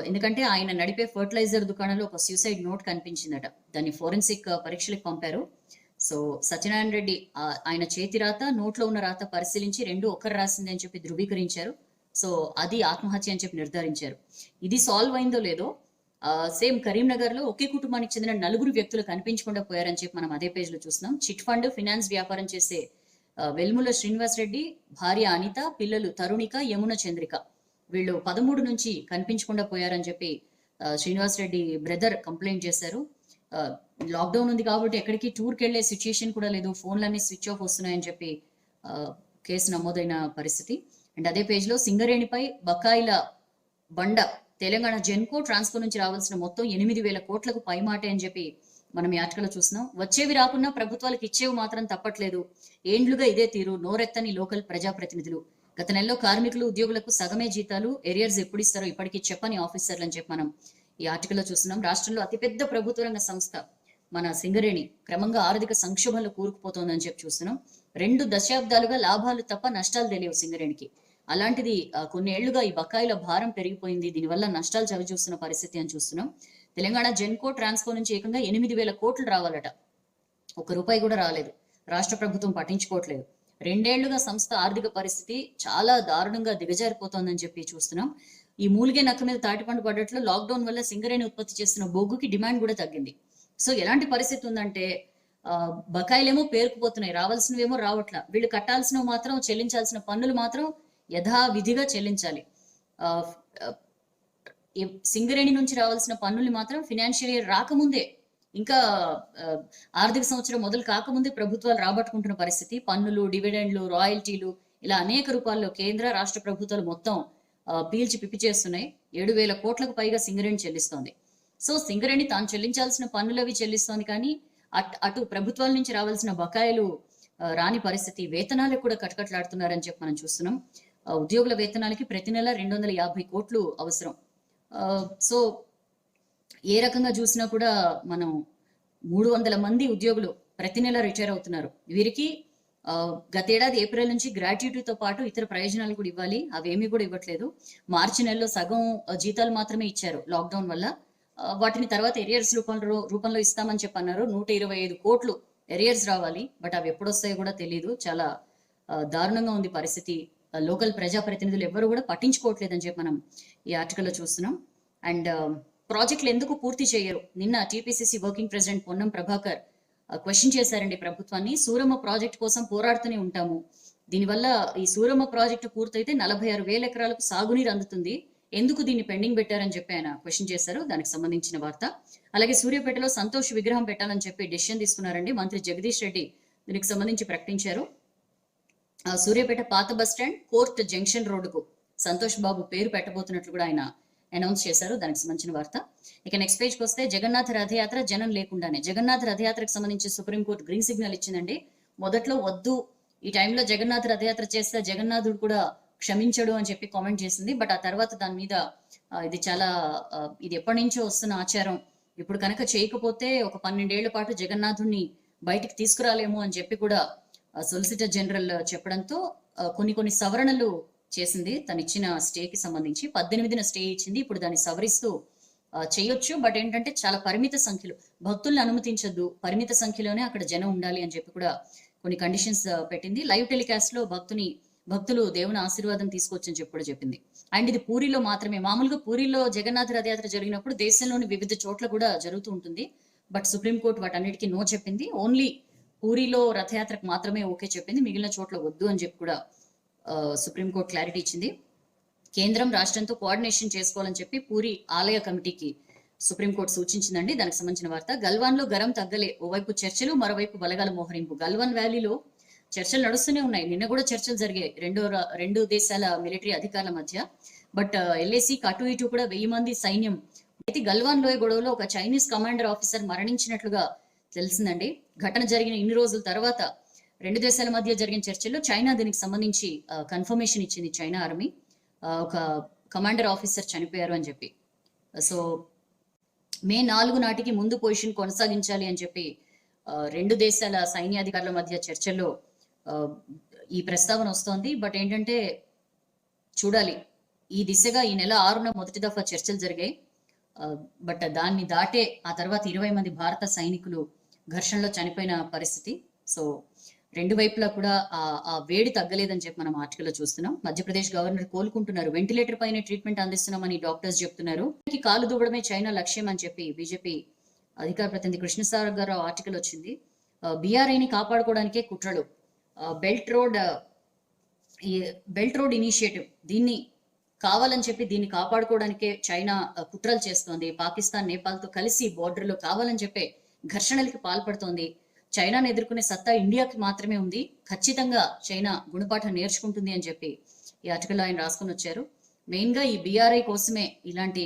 ఎందుకంటే ఆయన నడిపే ఫర్టిలైజర్ దుకాణంలో ఒక సూసైడ్ నోట్ కనిపించిందట. దాన్ని ఫోరెన్సిక్ పరీక్షలకు పంపారు. సో సత్యనారాయణ రెడ్డి ఆయన చేతి రాత, నోట్లో ఉన్న రాత పరిశీలించి 2 ఒకరు రాసింది అని చెప్పి ధృవీకరించారు. సో అది ఆత్మహత్య అని చెప్పి నిర్ధారించారు. ఇది సాల్వ్ అయిందో లేదో సేమ్ కరీంనగర్ లో ఒకే కుటుంబానికి చెందిన 4 వ్యక్తులు కనిపించకుండా పోయారని చెప్పి మనం అదే పేజ్ లో చూస్తున్నాం. చిట్ ఫండ్, ఫినాన్స్ వ్యాపారం చేసే వెల్ముల శ్రీనివాస్ రెడ్డి భార్య అనిత, పిల్లలు తరుణిక, యమున చంద్రిక, వీళ్ళు 13 నుంచి కనిపించకుండా పోయారని చెప్పి శ్రీనివాస్ రెడ్డి బ్రదర్ కంప్లైంట్ చేశారు. లాక్డౌన్ ఉంది కాబట్టి ఎక్కడికి టూర్కి వెళ్లే సిచ్యుయేషన్ కూడా లేదు, ఫోన్లన్నీ స్విచ్ ఆఫ్ వస్తున్నాయని చెప్పి కేసు నమోదైన పరిస్థితి. అండ్ అదే పేజ్ లో సింగరేణిపై బకాయిల బండ, తెలంగాణ జెన్కో ట్రాన్స్ఫర్ నుంచి రావాల్సిన మొత్తం 8,000 కోట్లకు పైమాటే అని చెప్పి మనం ఈ ఆర్టికల్లో చూస్తున్నాం. వచ్చేవి రాకున్నా ప్రభుత్వాలకు ఇచ్చేవి మాత్రం తప్పట్లేదు. ఏండ్లుగా ఇదే తీరు, నోరెత్తని లోకల్ ప్రజాప్రతినిధులు. గత నెలలో కార్మికులు, ఉద్యోగులకు సగమే జీతాలు, ఎరియర్స్ ఎప్పుడు ఇస్తారో ఇప్పటికీ చెప్పని ఆఫీసర్లు అని చెప్పి మనం ఈ ఆర్టికల్లో చూస్తున్నాం. రాష్ట్రంలో అతిపెద్ద ప్రభుత్వ రంగ సంస్థ మన సింగరేణి క్రమంగా ఆర్థిక సంక్షోభంలో కూరుకుపోతోందని చెప్పి చూస్తున్నాం. 2 దశాబ్దాలుగా లాభాలు తప్ప నష్టాలు తెలియవు సింగరేణికి. అలాంటిది కొన్ని ఏళ్లుగా ఈ బకాయిల భారం పెరిగిపోయింది. దీనివల్ల నష్టాలు చవి చూస్తున్న పరిస్థితి అని చూస్తున్నాం. తెలంగాణ జెన్కో ట్రాన్స్ఫర్ నుంచి ఏకంగా 8,000 కోట్లు రావాలట. 1 రూపాయి కూడా రాలేదు. రాష్ట్ర ప్రభుత్వం పట్టించుకోవట్లేదు. 2 ఏళ్లుగా సంస్థ ఆర్థిక పరిస్థితి చాలా దారుణంగా దిగజారిపోతోందని చెప్పి చూస్తున్నాం. ఈ మూలిగే నక్క మీద తాటిపండు పడ్డట్లు లాక్డౌన్ వల్ల సింగరేణి ఉత్పత్తి చేస్తున్న బొగ్గుకి డిమాండ్ కూడా తగ్గింది. సో ఎలాంటి పరిస్థితి ఉందంటే బకాయిలేమో పేరుకుపోతున్నాయి, రావాల్సినవేమో రావట్లా. వీళ్ళు కట్టాల్సినవి మాత్రం, చెల్లించాల్సిన పన్నులు మాత్రం యథావిధిగా చెల్లించాలి. సింగరేణి నుంచి రావాల్సిన పన్నులు మాత్రం ఫినాన్షియల్ ఇయర్ రాకముందే, ఇంకా ఆర్థిక సంవత్సరం మొదలు కాకముందే ప్రభుత్వాలు రాబట్టుకుంటున్న పరిస్థితి. పన్నులు, డివిడెండ్లు, రాయల్టీలు ఇలా అనేక రూపాల్లో కేంద్ర రాష్ట్ర ప్రభుత్వాలు మొత్తం పీల్చి పిప్పి చేస్తున్నాయి. 7,000 కోట్లకు పైగా సింగరేణి చెల్లిస్తోంది. సో సింగరేణి తాను చెల్లించాల్సిన పన్నులవి చెల్లిస్తోంది, కానీ అటు ప్రభుత్వాల నుంచి రావాల్సిన బకాయిలు రాని పరిస్థితి. వేతనాలకు కూడా కటకట్లాడుతున్నారని చెప్పి మనం చూస్తున్నాం. ఉద్యోగుల వేతనాలకి ప్రతి నెల 250 కోట్లు అవసరం. సో ఏ రకంగా చూసినా కూడా మనం 300 మంది ఉద్యోగులు ప్రతి నెల రిటైర్ అవుతున్నారు. వీరికి గతేడాది ఏప్రిల్ నుంచి గ్రాట్యుటీతో పాటు ఇతర ప్రయోజనాలు కూడా ఇవ్వాలి, అవేమీ కూడా ఇవ్వట్లేదు. మార్చి నెలలో సగం జీతాలు మాత్రమే ఇచ్చారు లాక్డౌన్ వల్ల. వాటిని తర్వాత ఎరియర్స్ రూపంలో ఇస్తామని చెప్పి అన్నారు. 125 కోట్లు ఎరియర్స్ రావాలి, బట్ అవి ఎప్పుడు వస్తాయో కూడా తెలియదు. చాలా దారుణంగా ఉంది పరిస్థితి. లోకల్ ప్రజాప్రతినిధులు ఎవరు కూడా పట్టించుకోవట్లేదని చెప్పి మనం ఈ ఆర్టికల్లో చూస్తున్నాం. అండ్ ప్రాజెక్టులు ఎందుకు పూర్తి చేయరు? నిన్న TPCC working president Ponnam Prabhakar question చేశారండి ప్రభుత్వాన్ని. సూరమ్మ ప్రాజెక్ట్ కోసం పోరాడుతూనే ఉంటాము, దీనివల్ల ఈ సూరమ్మ ప్రాజెక్టు పూర్తయితే 46,000 ఎకరాలకు సాగునీరు అందుతుంది, ఎందుకు దీన్ని పెండింగ్ పెట్టారని చెప్పి ఆయన క్వశ్చన్ చేశారు. దానికి సంబంధించిన వార్త. అలాగే సూర్యాపేటలో సంతోష్ విగ్రహం పెట్టాలని చెప్పి డెసిషన్ తీసుకున్నారండి. మంత్రి జగదీష్ రెడ్డి దీనికి సంబంధించి ప్రకటించారు. సూర్యాపేట పాత బస్టాండ్ కోర్ట్ జంక్షన్ రోడ్డుకు సంతోష్ బాబు పేరు పెట్టబోతున్నట్లు కూడా ఆయన అనౌన్స్ చేశారు. దానికి సంబంధించిన వార్త. ఇక నెక్స్ట్ పేజ్కి వస్తే జగన్నాథ రథయాత్ర జనం లేకుండానే. జగన్నాథ రథయాత్రకు సంబంధించి సుప్రీంకోర్టు గ్రీన్ సిగ్నల్ ఇచ్చిందండి. మొదట్లో వద్దు, ఈ టైంలో జగన్నాథ రథయాత్ర చేస్తే జగన్నాథుడు కూడా క్షమించడు అని చెప్పి కామెంట్ చేసింది. బట్ ఆ తర్వాత దాని మీద ఇది చాలా ఇది ఎప్పటి నుంచో వస్తున్న ఆచారం, ఇప్పుడు కనుక చేయకపోతే ఒక 12 ఏళ్ల పాటు జగన్నాథుడిని బయటికి తీసుకురాలేము అని చెప్పి కూడా సొలిసిటర్ జనరల్ చెప్పడంతో కొన్ని సవరణలు చేసింది. తను ఇచ్చిన స్టేకి సంబంధించి 18న స్టే ఇచ్చింది. ఇప్పుడు దాన్ని సవరిస్తూ చేయొచ్చు, బట్ ఏంటంటే చాలా పరిమిత సంఖ్యలో భక్తుల్ని అనుమతించద్దు, పరిమిత సంఖ్యలోనే అక్కడ జనం ఉండాలి అని చెప్పి కూడా కొన్ని కండిషన్స్ పెట్టింది. లైవ్ టెలికాస్ట్ లో భక్తులు దేవుని ఆశీర్వాదం తీసుకోవచ్చని చెప్పి కూడా చెప్పింది. అండ్ ఇది పూరిలో మాత్రమే. మామూలుగా పూరిలో జగన్నాథ రథయాత్ర జరిగినప్పుడు దేశంలోని వివిధ చోట్ల కూడా జరుగుతూ ఉంటుంది, బట్ సుప్రీంకోర్టు వాటన్నిటికీ నో చెప్పింది. ఓన్లీ పూరిలో రథయాత్రకు మాత్రమే ఓకే చెప్పింది, మిగిలిన చోట్ల వద్దు అని చెప్పి కూడా సుప్రీంకోర్టు క్లారిటీ ఇచ్చింది. కేంద్రం రాష్ట్రంతో కోఆర్డినేషన్ చేసుకోవాలని చెప్పి పూరి ఆలయ కమిటీకి సుప్రీంకోర్టు సూచించిందండి. దానికి సంబంధించిన వార్త. గల్వాన్ లో గరం తగ్గలే, ఓవైపు చర్చలు మరోవైపు బలగాల మోహరింపు. గల్వాన్ వ్యాలీలో చర్చలు నడుస్తూనే ఉన్నాయి. నిన్న కూడా చర్చలు జరిగాయి రెండు దేశాల మిలిటరీ అధికారుల మధ్య. బట్ ఎల్ఏసీ అటు ఇటు కూడా 1000 మంది సైన్యం. అయితే గల్వాన్ లోయ గొడవలో ఒక చైనీస్ కమాండర్ ఆఫీసర్ మరణించినట్లుగా తెలిసిందండి. ఘటన జరిగిన ఇన్ని రోజుల తర్వాత 2 దేశాల మధ్య జరిగిన చర్చల్లో చైనా దీనికి సంబంధించి కన్ఫర్మేషన్ ఇచ్చింది. చైనా ఆర్మీ ఒక కమాండర్ ఆఫీసర్ చనిపోయారు అని చెప్పి. సో మే 4 నాటికి ముందు పొజిషన్ కొనసాగించాలి అని చెప్పి 2 దేశాల సైన్యాధికారుల మధ్య చర్చల్లో ఈ ప్రస్తావన వస్తోంది. బట్ ఏంటంటే చూడాలి, ఈ దిశగా ఈ నెల 6న మొదటి దఫా చర్చలు జరిగాయి. బట్ దాన్ని దాటే ఆ తర్వాత 20 మంది భారత సైనికులు ఘర్షణలో చనిపోయిన పరిస్థితి. సో 2 వైపులా కూడా ఆ వేడి తగ్గలేదని చెప్పి మనం ఆర్టికల్లో చూస్తున్నాం. మధ్యప్రదేశ్ గవర్నర్ కోలుకుంటున్నారు, వెంటిలేటర్ పైన ట్రీట్మెంట్ అందిస్తున్నామని డాక్టర్స్ చెప్తున్నారు. కాలు దూవడమే చైనా లక్ష్యం అని చెప్పి బీజేపీ అధికార ప్రతినిధి కృష్ణసాగర్ గారు ఆర్టికల్ వచ్చింది. బీఆర్ఐని కాపాడుకోవడానికే కుట్రలు. బెల్ట్ రోడ్ ఇనిషియేటివ్, దీన్ని కావాలని చెప్పి దీన్ని కాపాడుకోవడానికే చైనా కుట్రలు చేస్తోంది. పాకిస్తాన్ నేపాల్తో కలిసి బోర్డర్లో కావాలని చెప్పే ఘర్షణలకి పాల్పడుతోంది. చైనాను ఎదుర్కొనే సత్తా ఇండియాకి మాత్రమే ఉంది, ఖచ్చితంగా చైనా గుణపాఠం నేర్చుకుంటుంది అని చెప్పి ఈ ఆర్టికల్లో ఆయన రాసుకొని వచ్చారు. మెయిన్ గా ఈ బీఆర్ఐ కోసమే ఇలాంటి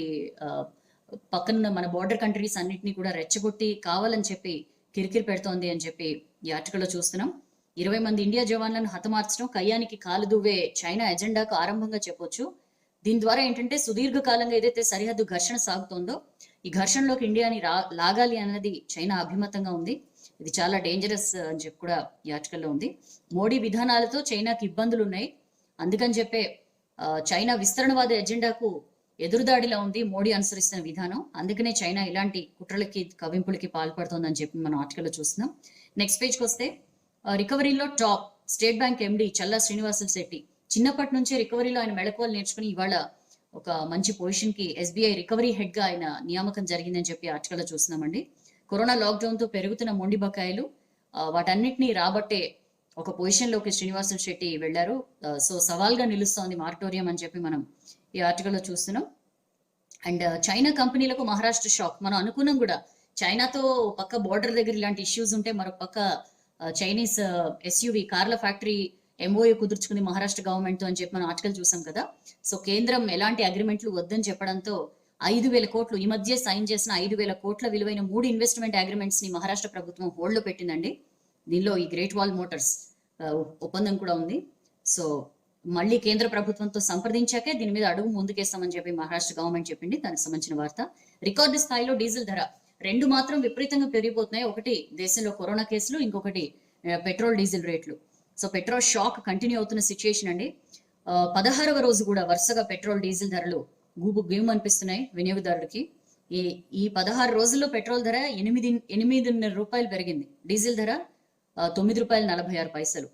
పక్కన మన బోర్డర్ కంట్రీస్ అన్నింటినీ కూడా రెచ్చగొట్టి కావాలని చెప్పి కిరికిరి పెడుతోంది అని చెప్పి ఈ ఆర్టికల్లో చూస్తున్నాం. 20 మంది ఇండియా జవాన్లను హతమార్చడం కయ్యానికి కాలు దువ్వే చైనా ఎజెండాకు ఆరంభంగా చెప్పొచ్చు. దీని ద్వారా ఏంటంటే సుదీర్ఘకాలంగా ఏదైతే సరిహద్దు ఘర్షణ సాగుతోందో ఈ ఘర్షణలోకి ఇండియాని లాగాలి అన్నది చైనా అభిమతంగా ఉంది. ఇది చాలా డేంజరస్ అని చెప్పి కూడా ఈ ఆర్టికల్లో ఉంది. మోడీ విధానాలతో చైనాకి ఇబ్బందులు ఉన్నాయి, అందుకని చెప్పే చైనా విస్తరణవాద ఎజెండాకు ఎదురుదాడిలా ఉంది మోడీ అనుసరిస్తున్న విధానం. అందుకనే చైనా ఇలాంటి కుట్రలకి కవింపులకి పాల్పడుతోందని చెప్పి మనం ఆర్టికల్లో చూస్తున్నాం. నెక్స్ట్ పేజ్కి వస్తే రికవరీలో టాప్ స్టేట్ బ్యాంక్ ఎండి చల్లా శ్రీనివాసులు శెట్టి. చిన్నప్పటి నుంచే రికవరీలో ఆయన మెళకువలు నేర్చుకుని ఇవాళ ఒక మంచి పొజిషన్ కి ఎస్బీఐ రికవరీ హెడ్ గా ఆయన నియామకం జరిగిందని చెప్పి ఆర్టికల్లో చూస్తున్నామండి. కరోనా లాక్డౌన్ తో పెరుగుతున్న మొండి బకాయిలు వాటన్నిటిని రాబట్టే ఒక పొజిషన్ లోకి శ్రీనివాసులు శెట్టి వెళ్లారు. సో సవాల్గా నిలుస్తోంది మారిటోరియం అని చెప్పి మనం ఈ ఆర్టికల్లో చూస్తున్నాం. అండ్ చైనా కంపెనీలకు మహారాష్ట్ర షాక్. మనం అనుకున్నాం కూడా చైనాతో పక్క బోర్డర్ దగ్గర ఇలాంటి ఇష్యూస్ ఉంటే మరొక పక్క చైనీస్ ఎస్యూవి కార్ల ఫ్యాక్టరీ ఎంఓయూ కుదుర్చుకుంది మహారాష్ట్ర గవర్నమెంట్ తో అని చెప్పి మనం ఆర్టికల్ చూసాం కదా. సో కేంద్రం ఎలాంటి అగ్రిమెంట్లు వద్దని చెప్పడంతో 5,000 కోట్లు ఈ మధ్య సైన్ చేసిన 5,000 కోట్ల విలువైన 3 ఇన్వెస్ట్మెంట్ అగ్రిమెంట్స్ ని మహారాష్ట్ర ప్రభుత్వం హోల్డ్ లో పెట్టిందండి. దీనిలో ఈ గ్రేట్ వాల్ మోటార్స్ ఒప్పందం కూడా ఉంది. సో మళ్ళీ కేంద్ర ప్రభుత్వంతో సంప్రదించాకే దీని మీద అడుగు ముందుకేస్తామని చెప్పి మహారాష్ట్ర గవర్నమెంట్ చెప్పింది. దానికి సంబంధించిన వార్త. రికార్డు స్థాయిలో డీజిల్ ధర 2 మాత్రం విపరీతంగా పెరిగిపోతున్నాయి. ఒకటి దేశంలో కరోనా కేసులు, ఇంకొకటి పెట్రోల్ డీజిల్ రేట్లు. సో పెట్రోల్ షాక్ కంటిన్యూ అవుతున్న సిచ్యుయేషన్ అండి. 16వ రోజు కూడా వరుసగా పెట్రోల్ డీజిల్ ధరలు గేమ్ అనిపిస్తున్నాయి వినియోగదారులకి. ఈ ఈ 16 రోజుల్లో పెట్రోల్ ధర 8.5 రూపాయలు పెరిగింది. డీజిల్ ధర ₹9.46.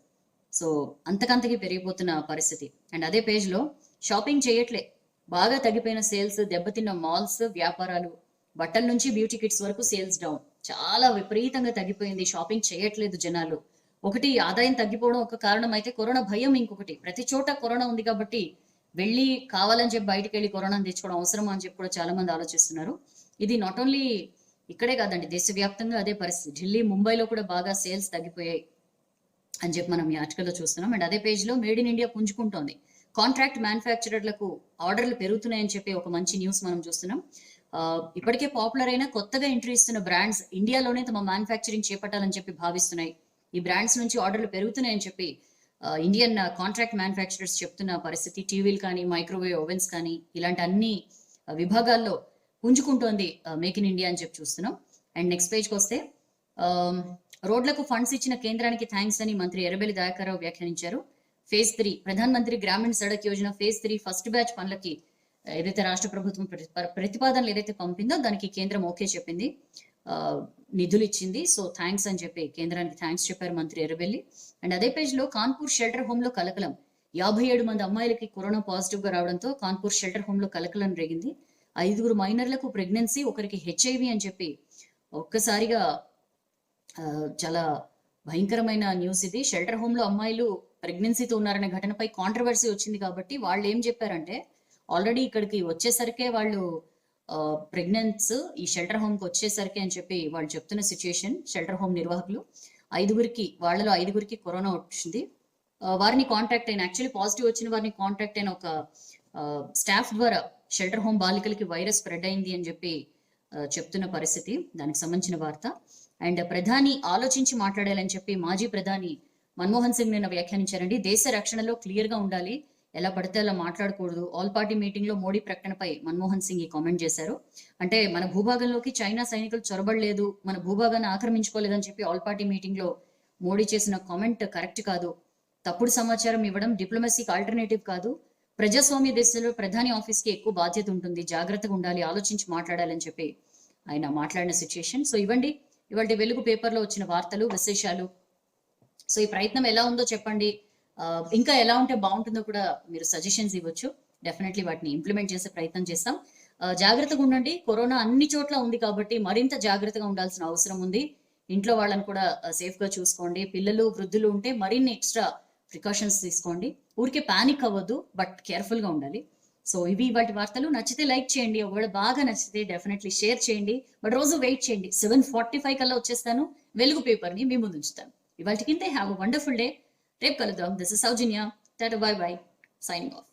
సో అంతకంతకి పెరిగిపోతున్న పరిస్థితి. అండ్ అదే పేజ్లో షాపింగ్ చేయట్లే, బాగా తగ్గిపోయిన సేల్స్, దెబ్బతిన్న మాల్స్, వ్యాపారాలు, బట్టల నుంచి బ్యూటీ కిట్స్ వరకు సేల్స్ డౌన్. చాలా విపరీతంగా తగ్గిపోయింది, షాపింగ్ చేయట్లేదు జనాలు. ఒకటి ఆదాయం తగ్గిపోవడం ఒక కారణం అయితే, కరోనా భయం ఇంకొకటి. ప్రతి చోట కరోనా ఉంది కాబట్టి వెళ్ళి కావాలని చెప్పి బయటకు వెళ్ళి కరోనాను తెచ్చుకోవడం అవసరమా అని చెప్పి కూడా చాలా మంది ఆలోచిస్తున్నారు. ఇది నాట్ ఓన్లీ ఇక్కడే కాదండి, దేశవ్యాప్తంగా అదే పరిస్థితి. ఢిల్లీ, ముంబైలో కూడా బాగా సేల్స్ తగ్గిపోయాయి అని చెప్పి మనం ఈ ఆర్టికల్లో చూస్తున్నాం. అండ్ అదే పేజ్లో మేడ్ ఇన్ ఇండియా పుంజుకుంటోంది, కాంట్రాక్ట్ మ్యానుఫ్యాక్చరర్లకు ఆర్డర్లు పెరుగుతున్నాయని చెప్పి ఒక మంచి న్యూస్ మనం చూస్తున్నాం. ఇప్పటికే పాపులర్ అయిన కొత్తగా ఎంట్రీ ఇస్తున్న బ్రాండ్స్ ఇండియాలోనే తమ మ్యానుఫ్యాక్చరింగ్ చేపట్టాలని చెప్పి భావిస్తున్నాయి. ఈ బ్రాండ్స్ నుంచి ఆర్డర్లు పెరుగుతున్నాయని చెప్పి ఇండియన్ కాంట్రాక్ట్ మ్యానుఫ్యాక్చరర్స్ చెప్తున్న పరిస్థితి. టీవీలు కానీ, మైక్రోవేవ్ ఓవెన్స్ కానీ, ఇలాంటి అన్ని విభాగాల్లో పుంజుకుంటోంది మేక్ ఇన్ ఇండియా అని చెప్పి చూస్తున్నాం. అండ్ నెక్స్ట్ పేజ్కి వస్తే, రోడ్లకు ఫండ్స్ ఇచ్చిన కేంద్రానికి థ్యాంక్స్ అని మంత్రి ఎర్రబెల్లి దయాకర్ రావు వ్యాఖ్యానించారు. Phase 3 Pradhan Mantri Gramin Sadak Yojana phase 3 first batch పనులకి ఏదైతే రాష్ట్ర ప్రభుత్వం ప్రతిపాదనలు ఏదైతే పంపిందో దానికి కేంద్రం ఓకే చెప్పింది, నిధులు ఇచ్చింది. సో థ్యాంక్స్ అని చెప్పి కేంద్రానికి థ్యాంక్స్ చెప్పారు మంత్రి ఎర్రబెల్లి. అండ్ అదే పేజ్లో కాన్పూర్ షెల్టర్ హోమ్ లో కలకలం, 57 మంది అమ్మాయిలకి కరోనా పాజిటివ్ గా రావడంతో కాన్పూర్ షెల్టర్ హోమ్ లో కలకలం రేగింది. 5 మైనర్లకు ప్రెగ్నెన్సీ, ఒకరికి HIV అని చెప్పి ఒక్కసారిగా చాలా భయంకరమైన న్యూస్ ఇది. షెల్టర్ హోమ్ లో అమ్మాయిలు ప్రెగ్నెన్సీతో ఉన్నారనే ఘటనపై కాంట్రవర్సీ వచ్చింది కాబట్టి వాళ్ళు ఏం చెప్పారంటే, ఆల్రెడీ ఇక్కడికి వచ్చేసరికే వాళ్ళు ప్రెగ్నెన్స్ ఈ షెల్టర్ హోమ్కి వచ్చేసరికి అని చెప్పి వాళ్ళు చెప్తున్న సిచ్యుయేషన్. షెల్టర్ హోమ్ నిర్వాహకులు వాళ్ళలో ఐదుగురికి కరోనా వచ్చింది. వారిని కాంటాక్ట్ అయిన, యాక్చువల్లీ పాజిటివ్ వచ్చిన వారిని కాంటాక్ట్ అయిన ఒక స్టాఫ్ ద్వారా షెల్టర్ హోమ్ బాలికలకి వైరస్ స్ప్రెడ్ అయింది అని చెప్పి చెప్తున్న పరిస్థితి. దానికి సంబంధించిన వార్త. అండ్ ప్రధాని ఆలోచించి మాట్లాడాలని చెప్పి మాజీ ప్రధాని మన్మోహన్ సింగ్ నిన్న వ్యాఖ్యానించారండి. దేశ రక్షణలో క్లియర్ గా ఉండాలి, ఎలా పడితే అలా మాట్లాడకూడదు. ఆల్ పార్టీ మీటింగ్ లో మోడీ ప్రకటనపై మన్మోహన్ సింగ్ ఈ కామెంట్ చేశారు. అంటే మన భూభాగంలోకి చైనా సైనికులు చొరబడలేదు, మన భూభాగాన్ని ఆక్రమించుకోలేదని చెప్పి ఆల్ పార్టీ మీటింగ్ లో మోడీ చేసిన కామెంట్ కరెక్ట్ కాదు. తప్పుడు సమాచారం ఇవ్వడం డిప్లొమసీకి ఆల్టర్నేటివ్ కాదు. ప్రజాస్వామ్య దేశంలో ప్రధాని ఆఫీస్ కి ఎక్కువ బాధ్యత ఉంటుంది, జాగ్రత్తగా ఉండాలి, ఆలోచించి మాట్లాడాలని చెప్పి ఆయన మాట్లాడిన సిచ్యుయేషన్. సో ఇవ్వండి ఇవాళ వెలుగు పేపర్లో వచ్చిన వార్తలు, విశేషాలు. సో ఈ ప్రయత్నం ఎలా ఉందో చెప్పండి, ఇంకా ఎలా ఉంటే బాగుంటుందో కూడా మీరు సజెషన్స్ ఇవ్వచ్చు. డెఫినెట్లీ వాటిని ఇంప్లిమెంట్ చేసే ప్రయత్నం చేస్తాం. జాగ్రత్తగా ఉండండి, కరోనా అన్ని చోట్ల ఉంది కాబట్టి మరింత జాగ్రత్తగా ఉండాల్సిన అవసరం ఉంది. ఇంట్లో వాళ్ళని కూడా సేఫ్ గా చూసుకోండి. పిల్లలు, వృద్ధులు ఉంటే మరిన్ని ఎక్స్ట్రా ప్రికాషన్స్ తీసుకోండి. ఊరికే పానిక్ అవ్వద్దు, బట్ కేర్ఫుల్ గా ఉండాలి. సో ఇవి వాటి వార్తలు. నచ్చితే లైక్ చేయండి, ఒకవేళ బాగా నచ్చితే డెఫినెట్లీ షేర్ చేయండి. బట్ రోజు వెయిట్ చేయండి, 7:45 కల్లా వచ్చేస్తాను, వెలుగు పేపర్ ని మీ ముందు ఉంచుతాను. ఇవాళకి ఇంతే. Have a wonderful day. రేపు కలుద్దాం. This is Soujanya. Tata, by by, signing off.